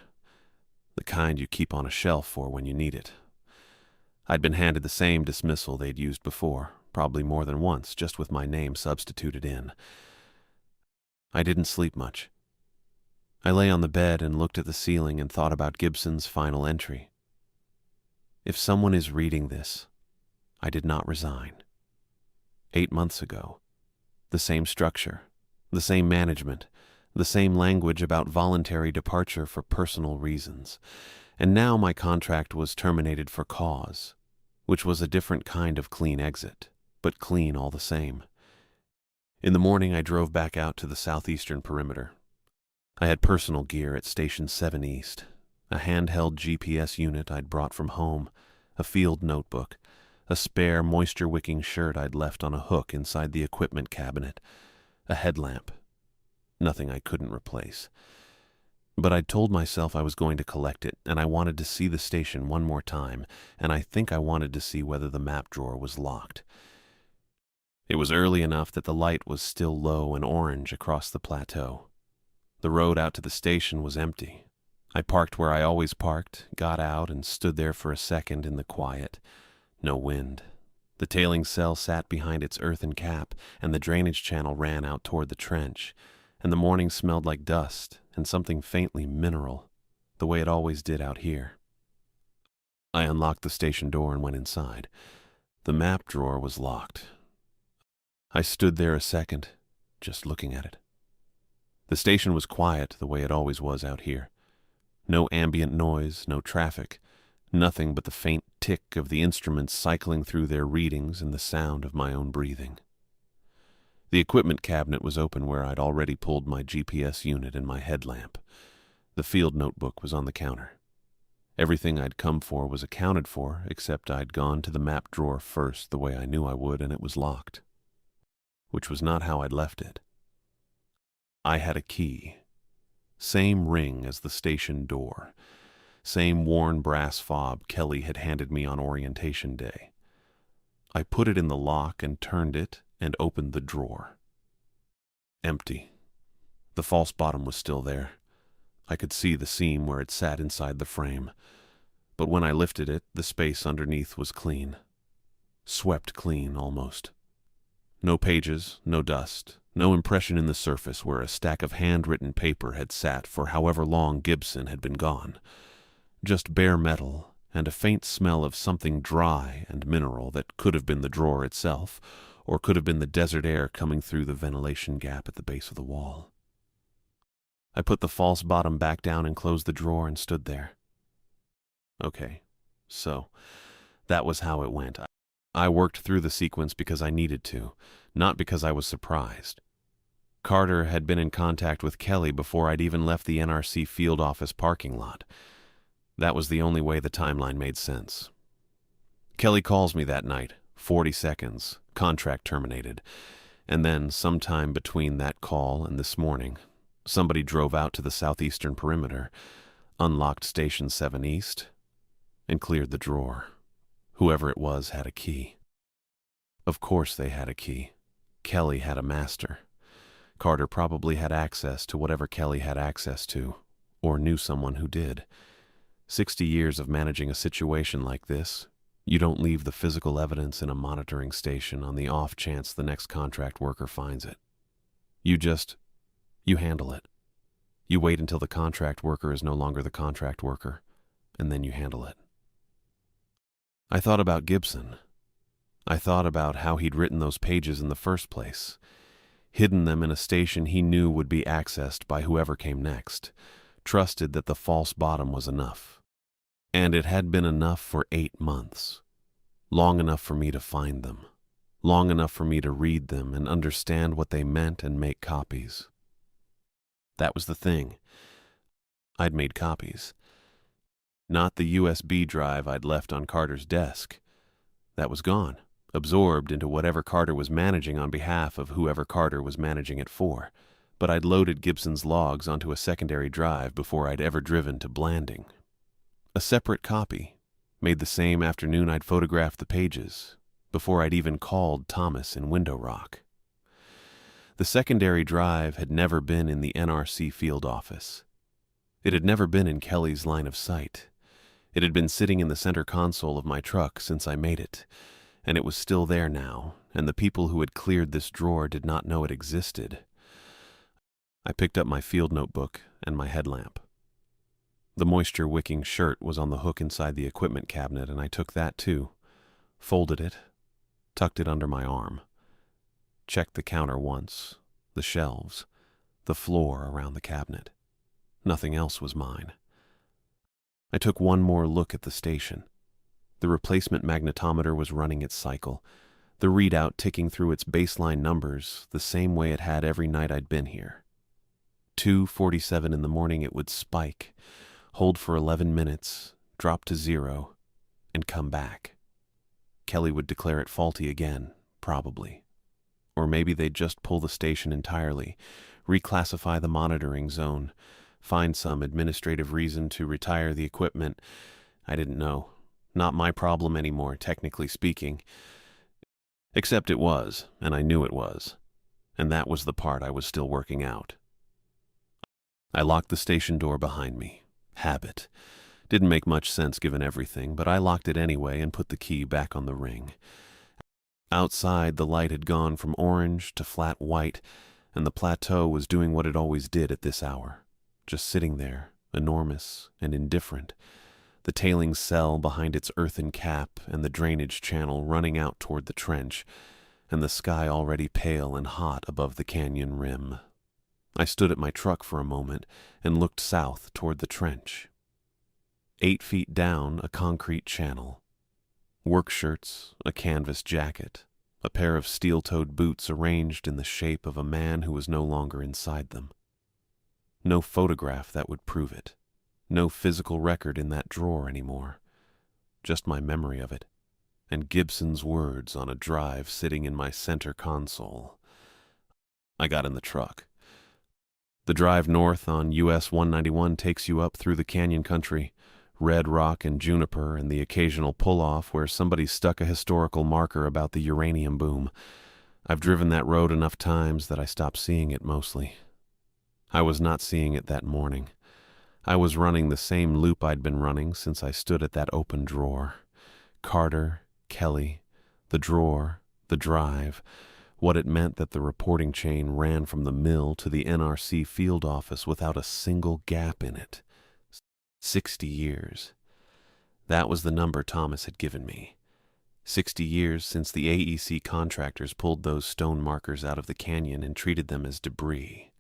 the kind you keep on a shelf for when you need it. I'd been handed the same dismissal they'd used before, probably more than once, just with my name substituted in. I didn't sleep much. I lay on the bed and looked at the ceiling and thought about Gibson's final entry. If someone is reading this, I did not resign. 8 months ago, the same structure, the same management, the same language about voluntary departure for personal reasons, and now my contract was terminated for cause, which was a different kind of clean exit, but clean all the same. In the morning, I drove back out to the southeastern perimeter. I had personal gear at Station 7 East, a handheld GPS unit I'd brought from home, a field notebook, a spare moisture-wicking shirt I'd left on a hook inside the equipment cabinet, a headlamp. Nothing I couldn't replace. But I'd told myself I was going to collect it, and I wanted to see the station one more time, and I think I wanted to see whether the map drawer was locked. It was early enough that the light was still low and orange across the plateau. The road out to the station was empty. I parked where I always parked, got out, and stood there for a second in the quiet. No wind. The tailing cell sat behind its earthen cap, and the drainage channel ran out toward the trench, and the morning smelled like dust and something faintly mineral, the way it always did out here. I unlocked the station door and went inside. The map drawer was locked. I stood there a second, just looking at it. The station was quiet the way it always was out here. No ambient noise, no traffic, nothing but the faint tick of the instruments cycling through their readings and the sound of my own breathing. The equipment cabinet was open where I'd already pulled my GPS unit and my headlamp. The field notebook was on the counter. Everything I'd come for was accounted for, except I'd gone to the map drawer first the way I knew I would, and it was locked. Which was not how I'd left it. I had a key. Same ring as the station door. Same worn brass fob Kelly had handed me on orientation day. I put it in the lock and turned it and opened the drawer. Empty. The false bottom was still there. I could see the seam where it sat inside the frame. But when I lifted it, the space underneath was clean. Swept clean, almost. No pages, no dust, no impression in the surface where a stack of handwritten paper had sat for however long Gibson had been gone. Just bare metal and a faint smell of something dry and mineral that could have been the drawer itself, or could have been the desert air coming through the ventilation gap at the base of the wall. I put the false bottom back down and closed the drawer and stood there. Okay, so that was how it went. I worked through the sequence because I needed to, not because I was surprised. Carter had been in contact with Kelly before I'd even left the NRC field office parking lot. That was the only way the timeline made sense. Kelly calls me that night, 40 seconds, contract terminated, and then sometime between that call and this morning, somebody drove out to the southeastern perimeter, unlocked Station 7 East, and cleared the drawer. Whoever it was had a key. Of course they had a key. Kelly had a master. Carter probably had access to whatever Kelly had access to, or knew someone who did. 60 years of managing a situation like this, you don't leave the physical evidence in a monitoring station on the off chance the next contract worker finds it. You handle it. You wait until the contract worker is no longer the contract worker, and then you handle it. I thought about Gibson. I thought about how he'd written those pages in the first place, hidden them in a station he knew would be accessed by whoever came next, trusted that the false bottom was enough. And it had been enough for 8 months. Long enough for me to find them. Long enough for me to read them and understand what they meant and make copies. That was the thing. I'd made copies. Not the USB drive I'd left on Carter's desk. That was gone, absorbed into whatever Carter was managing on behalf of whoever Carter was managing it for. But I'd loaded Gibson's logs onto a secondary drive before I'd ever driven to Blanding. A separate copy, made the same afternoon I'd photographed the pages, before I'd even called Thomas in Window Rock. The secondary drive had never been in the NRC field office. It had never been in Kelly's line of sight. It had been sitting in the center console of my truck since I made it, and it was still there now, and the people who had cleared this drawer did not know it existed. I picked up my field notebook and my headlamp. The moisture-wicking shirt was on the hook inside the equipment cabinet, and I took that too, folded it, tucked it under my arm, checked the counter once, the shelves, the floor around the cabinet. Nothing else was mine. I took one more look at the station. The replacement magnetometer was running its cycle, the readout ticking through its baseline numbers the same way it had every night I'd been here. 2:47 in the morning it would spike, hold for 11 minutes, drop to 0, and come back. Kelly would declare it faulty again, probably. Or maybe they'd just pull the station entirely, reclassify the monitoring zone, find some administrative reason to retire the equipment. I didn't know. Not my problem anymore, technically speaking. Except it was, and I knew it was. And that was the part I was still working out. I locked the station door behind me. Habit. Didn't make much sense given everything, but I locked it anyway and put the key back on the ring. Outside, the light had gone from orange to flat white, and the plateau was doing what it always did at this hour. Just sitting there, enormous and indifferent, the tailing cell behind its earthen cap and the drainage channel running out toward the trench, and the sky already pale and hot above the canyon rim. I stood at my truck for a moment and looked south toward the trench. 8 feet down, a concrete channel. Work shirts, a canvas jacket, a pair of steel-toed boots arranged in the shape of a man who was no longer inside them. No photograph that would prove it. No physical record in that drawer anymore. Just my memory of it, and Gibson's words on a drive sitting in my center console. I got in the truck. The drive north on US 191 takes you up through the canyon country, red rock and juniper, and the occasional pull-off where somebody stuck a historical marker about the uranium boom. I've driven that road enough times that I stopped seeing it mostly. I was not seeing it that morning. I was running the same loop I'd been running since I stood at that open drawer. Carter, Kelly, the drawer, the drive, what it meant that the reporting chain ran from the mill to the NRC field office without a single gap in it. 60 years. That was the number Thomas had given me. 60 years since the AEC contractors pulled those stone markers out of the canyon and treated them as debris.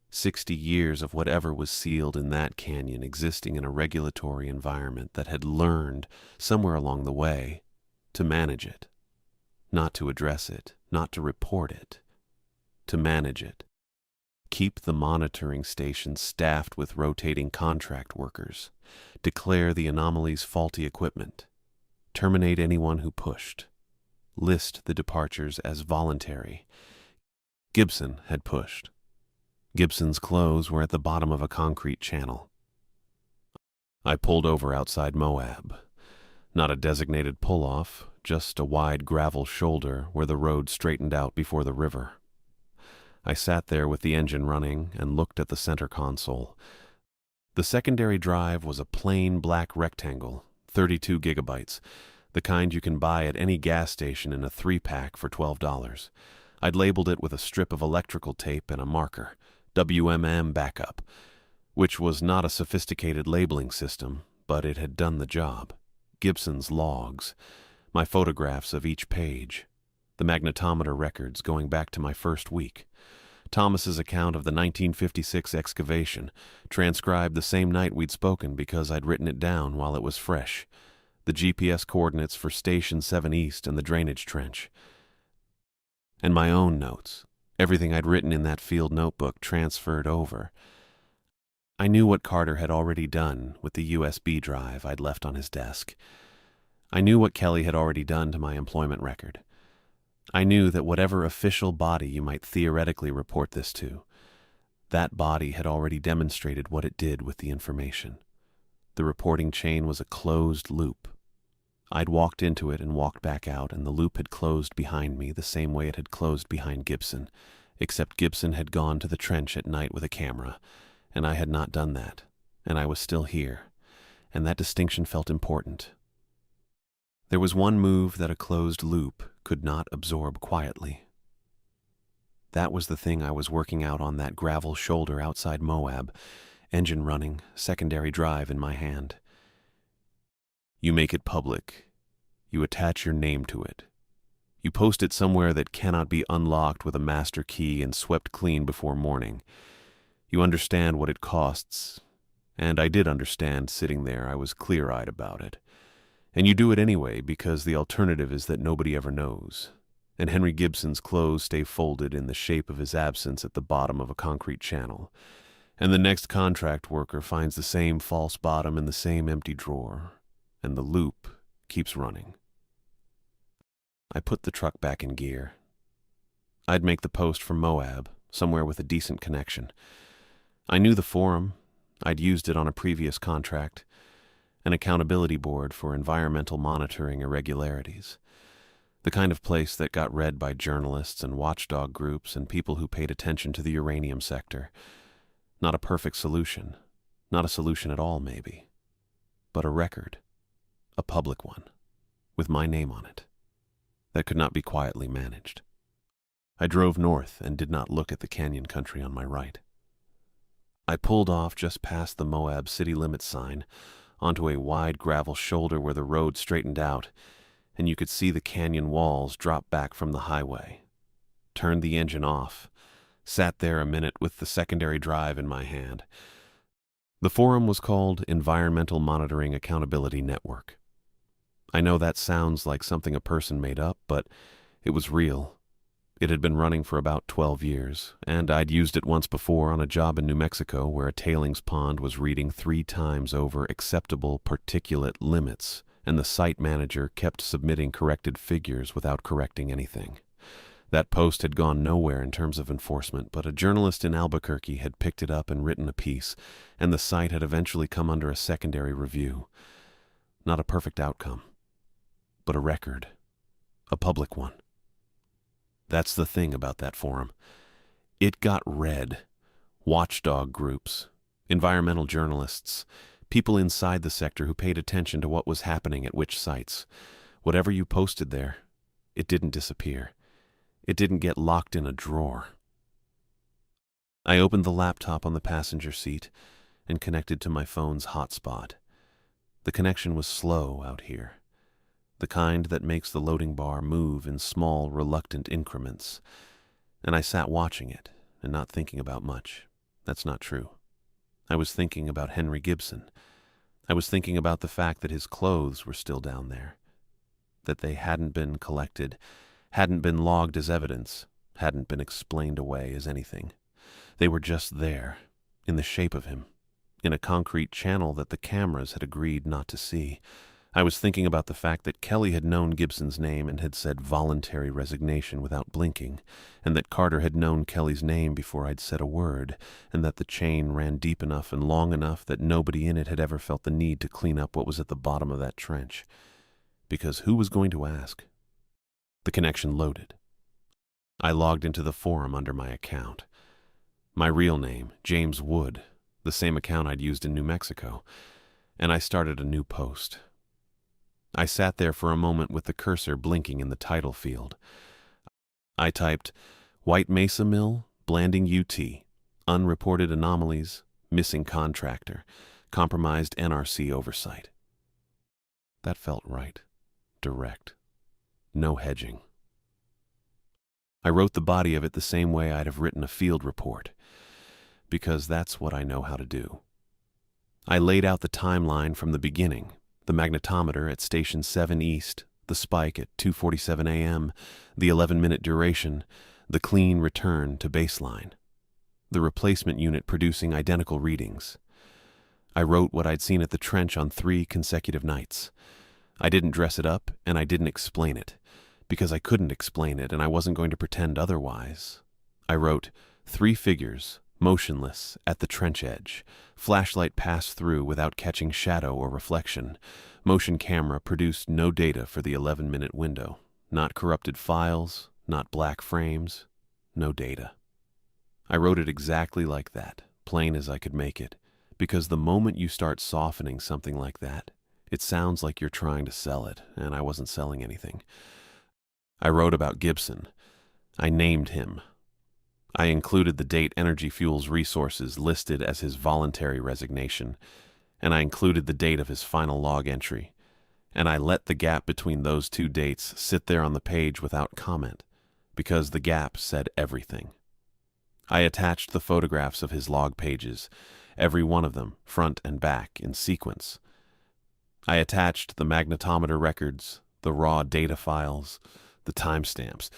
60 years of whatever was sealed in that canyon existing in a regulatory environment that had learned, somewhere along the way, to manage it. Not to address it, not to report it, to manage it. Keep the monitoring stations staffed with rotating contract workers. Declare the anomalies faulty equipment. Terminate anyone who pushed. List the departures as voluntary. Gibson had pushed. Gibson's clothes were at the bottom of a concrete channel. I pulled over outside Moab. Not a designated pull-off, just a wide gravel shoulder where the road straightened out before the river. I sat there with the engine running and looked at the center console. The secondary drive was a plain black rectangle, 32 gigabytes, the kind you can buy at any gas station in a 3-pack for $12. I'd labeled it with a strip of electrical tape and a marker, WMM backup, which was not a sophisticated labeling system, but it had done the job. Gibson's logs, my photographs of each page, the magnetometer records going back to my first week, Thomas's account of the 1956 excavation, transcribed the same night we'd spoken because I'd written it down while it was fresh, the GPS coordinates for Station 7 East and the drainage trench, and my own notes, everything I'd written in that field notebook transferred over. I knew what Carter had already done with the USB drive I'd left on his desk. I knew what Kelly had already done to my employment record. I knew that whatever official body you might theoretically report this to, that body had already demonstrated what it did with the information. The reporting chain was a closed loop. I'd walked into it and walked back out, and the loop had closed behind me the same way it had closed behind Gibson, except Gibson had gone to the trench at night with a camera, and I had not done that, and I was still here, and that distinction felt important. There was one move that a closed loop could not absorb quietly. That was the thing I was working out on that gravel shoulder outside Moab, engine running, secondary drive in my hand. You make it public. You attach your name to it. You post it somewhere that cannot be unlocked with a master key and swept clean before morning. You understand what it costs, and I did understand sitting there. I was clear-eyed about it. And you do it anyway because the alternative is that nobody ever knows, and Henry Gibson's clothes stay folded in the shape of his absence at the bottom of a concrete channel, and the next contract worker finds the same false bottom in the same empty drawer, and the loop keeps running. I put the truck back in gear. I'd make the post from Moab, somewhere with a decent connection. I knew the forum. I'd used it on a previous contract. An accountability board for environmental monitoring irregularities. The kind of place that got read by journalists and watchdog groups and people who paid attention to the uranium sector. Not a perfect solution. Not a solution at all, maybe. But a record. A public one. With my name on it. That could not be quietly managed. I drove north and did not look at the canyon country on my right. I pulled off just past the Moab city limits sign, onto a wide gravel shoulder where the road straightened out, and you could see the canyon walls drop back from the highway. Turned the engine off, sat there a minute with the secondary drive in my hand. The forum was called Environmental Monitoring Accountability Network. I know that sounds like something a person made up, but it was real. It had been running for about 12 years, and I'd used it once before on a job in New Mexico where a tailings pond was reading 3 times over acceptable particulate limits, and the site manager kept submitting corrected figures without correcting anything. That post had gone nowhere in terms of enforcement, but a journalist in Albuquerque had picked it up and written a piece, and the site had eventually come under a secondary review. Not a perfect outcome, but a record. A public one. That's the thing about that forum. It got read. Watchdog groups, environmental journalists, people inside the sector who paid attention to what was happening at which sites. Whatever you posted there, it didn't disappear. It didn't get locked in a drawer. I opened the laptop on the passenger seat and connected to my phone's hotspot. The connection was slow out here, the kind that makes the loading bar move in small, reluctant increments, and I sat watching it and not thinking about much. That's not true. I was thinking about Henry Gibson. I was thinking about the fact that his clothes were still down there, that they hadn't been collected, hadn't been logged as evidence, hadn't been explained away as anything. They were just there, in the shape of him, in a concrete channel that the cameras had agreed not to see. I was thinking about the fact that Kelly had known Gibson's name and had said voluntary resignation without blinking, and that Carter had known Kelly's name before I'd said a word, and that the chain ran deep enough and long enough that nobody in it had ever felt the need to clean up what was at the bottom of that trench. Because who was going to ask? The connection loaded. I logged into the forum under my account. My real name, James Wood, the same account I'd used in New Mexico, and I started a new post. I sat there for a moment with the cursor blinking in the title field. I typed, White Mesa Mill, Blanding UT, unreported anomalies, missing contractor, compromised NRC oversight. That felt right. Direct. No hedging. I wrote the body of it the same way I'd have written a field report, because that's what I know how to do. I laid out the timeline from the beginning, the magnetometer at Station 7 East, the spike at 2:47 a.m., the 11-minute duration, the clean return to baseline, the replacement unit producing identical readings. I wrote what I'd seen at the trench on 3 consecutive nights. I didn't dress it up, and I didn't explain it, because I couldn't explain it, and I wasn't going to pretend otherwise. I wrote 3 figures, motionless, at the trench edge, flashlight passed through without catching shadow or reflection. Motion camera produced no data for the 11-minute window. Not corrupted files, not black frames, no data. I wrote it exactly like that, plain as I could make it, because the moment you start softening something like that, it sounds like you're trying to sell it, and I wasn't selling anything. I wrote about Gibson. I named him. I included the date Energy Fuels Resources listed as his voluntary resignation, and I included the date of his final log entry, and I let the gap between those 2 dates sit there on the page without comment, because the gap said everything. I attached the photographs of his log pages, every one of them, front and back, in sequence. I attached the magnetometer records, the raw data files, the timestamps.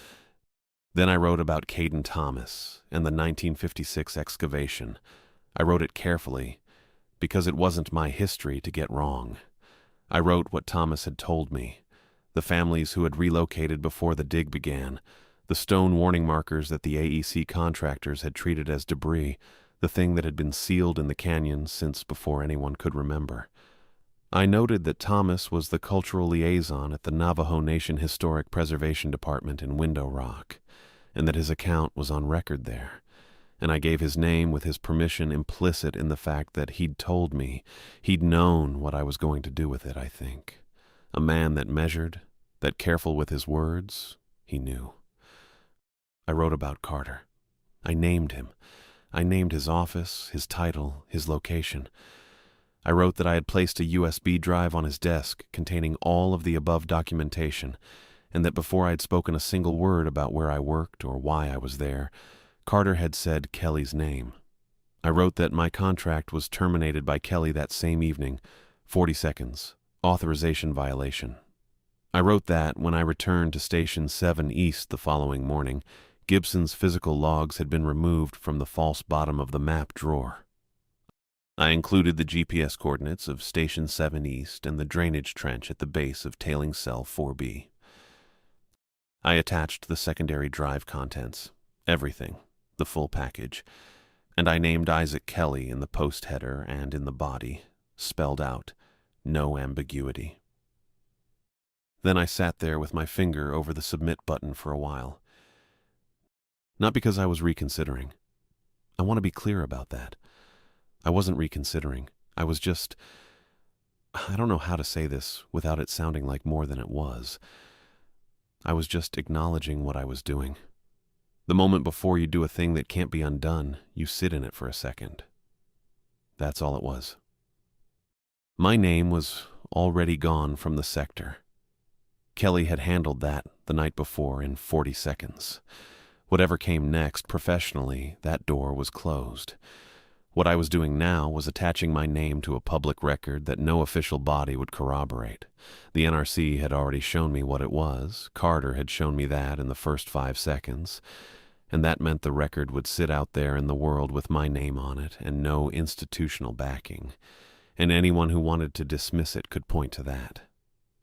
Then I wrote about Caden Thomas and the 1956 excavation. I wrote it carefully, because it wasn't my history to get wrong. I wrote what Thomas had told me, the families who had relocated before the dig began, the stone warning markers that the AEC contractors had treated as debris, the thing that had been sealed in the canyon since before anyone could remember. I noted that Thomas was the cultural liaison at the Navajo Nation Historic Preservation Department in Window Rock, and that his account was on record there, and I gave his name with his permission implicit in the fact that he'd told me, he'd known what I was going to do with it, I think. A man that measured, that careful with his words, he knew. I wrote about Carter. I named him. I named his office, his title, his location. I wrote that I had placed a USB drive on his desk containing all of the above documentation, and that before I had spoken a single word about where I worked or why I was there, Carter had said Kelly's name. I wrote that my contract was terminated by Kelly that same evening, 40 seconds, authorization violation. I wrote that, when I returned to Station 7 East the following morning, Gibson's physical logs had been removed from the false bottom of the map drawer. I included the GPS coordinates of Station 7 East and the drainage trench at the base of Tailing Cell 4B. I attached the secondary drive contents, everything, the full package, and I named Isaac Kelly in the post header and in the body, spelled out, no ambiguity. Then I sat there with my finger over the submit button for a while. Not because I was reconsidering. I want to be clear about that. I wasn't reconsidering. I was just... I don't know how to say this without it sounding like more than it was. I was just acknowledging what I was doing. The moment before you do a thing that can't be undone, you sit in it for a second. That's all it was. My name was already gone from the sector. Kelly had handled that the night before in 40 seconds. Whatever came next, professionally, that door was closed. What I was doing now was attaching my name to a public record that no official body would corroborate. The NRC had already shown me what it was. Carter had shown me that in the first 5 seconds. And that meant the record would sit out there in the world with my name on it and no institutional backing. And anyone who wanted to dismiss it could point to that.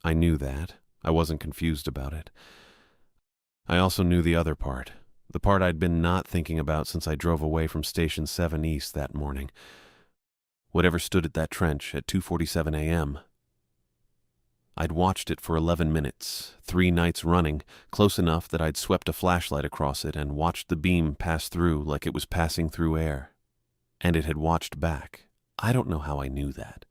I knew that. I wasn't confused about it. I also knew the other part. The part I'd been not thinking about since I drove away from Station 7 East that morning. Whatever stood at that trench at 2:47 a.m. I'd watched it for 11 minutes, 3 nights running, close enough that I'd swept a flashlight across it and watched the beam pass through like it was passing through air. And it had watched back. I don't know how I knew that.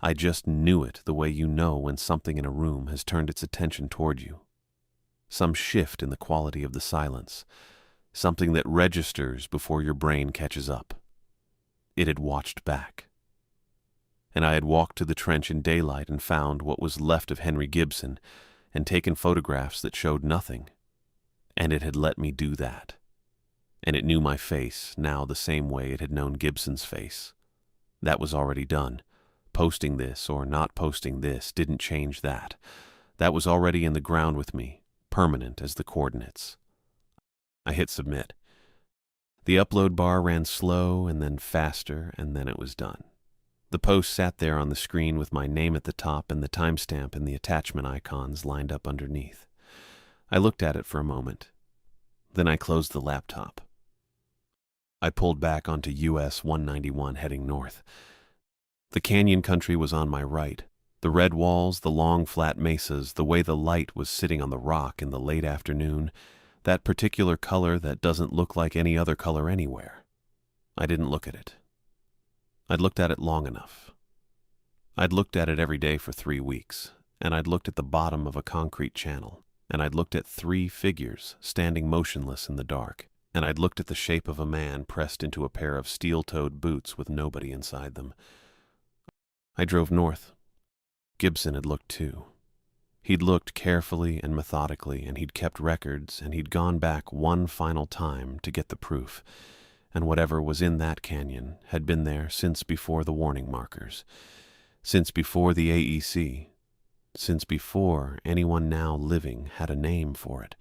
I just knew it the way you know when something in a room has turned its attention toward you. Some shift in the quality of the silence. Something that registers before your brain catches up. It had watched back. And I had walked to the trench in daylight and found what was left of Henry Gibson and taken photographs that showed nothing. And it had let me do that. And it knew my face now the same way it had known Gibson's face. That was already done. Posting this or not posting this didn't change that. That was already in the ground with me, permanent as the coordinates. I hit submit. The upload bar ran slow and then faster, and then it was done. The post sat there on the screen with my name at the top and the timestamp and the attachment icons lined up underneath. I looked at it for a moment. Then I closed the laptop. I pulled back onto US 191 heading north. The canyon country was on my right. The red walls, the long flat mesas, the way the light was sitting on the rock in the late afternoon, that particular color that doesn't look like any other color anywhere. I didn't look at it. I'd looked at it long enough. I'd looked at it every day for 3 weeks, and I'd looked at the bottom of a concrete channel, and I'd looked at 3 figures standing motionless in the dark, and I'd looked at the shape of a man pressed into a pair of steel-toed boots with nobody inside them. I drove north. Gibson had looked too. He'd looked carefully and methodically, and he'd kept records, and he'd gone back one final time to get the proof, and whatever was in that canyon had been there since before the warning markers, since before the AEC, since before anyone now living had a name for it.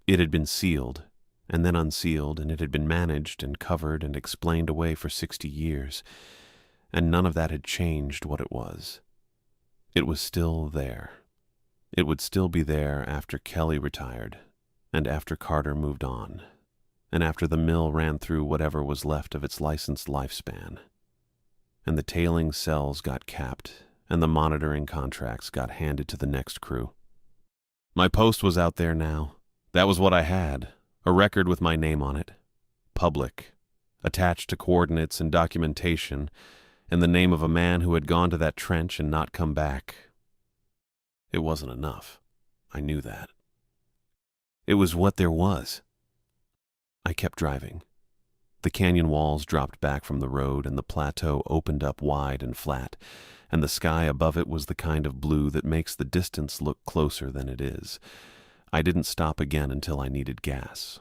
It had been sealed, and then unsealed, and it had been managed and covered and explained away for 60 years, and none of that had changed what it was. It was still there. It would still be there after Kelly retired, and after Carter moved on, and after the mill ran through whatever was left of its licensed lifespan, and the tailing cells got capped, and the monitoring contracts got handed to the next crew. My post was out there now. That was what I had, a record with my name on it, public, attached to coordinates and documentation, and the name of a man who had gone to that trench and not come back. It wasn't enough. I knew that. It was what there was. I kept driving. The canyon walls dropped back from the road, and the plateau opened up wide and flat, and the sky above it was the kind of blue that makes the distance look closer than it is. I didn't stop again until I needed gas.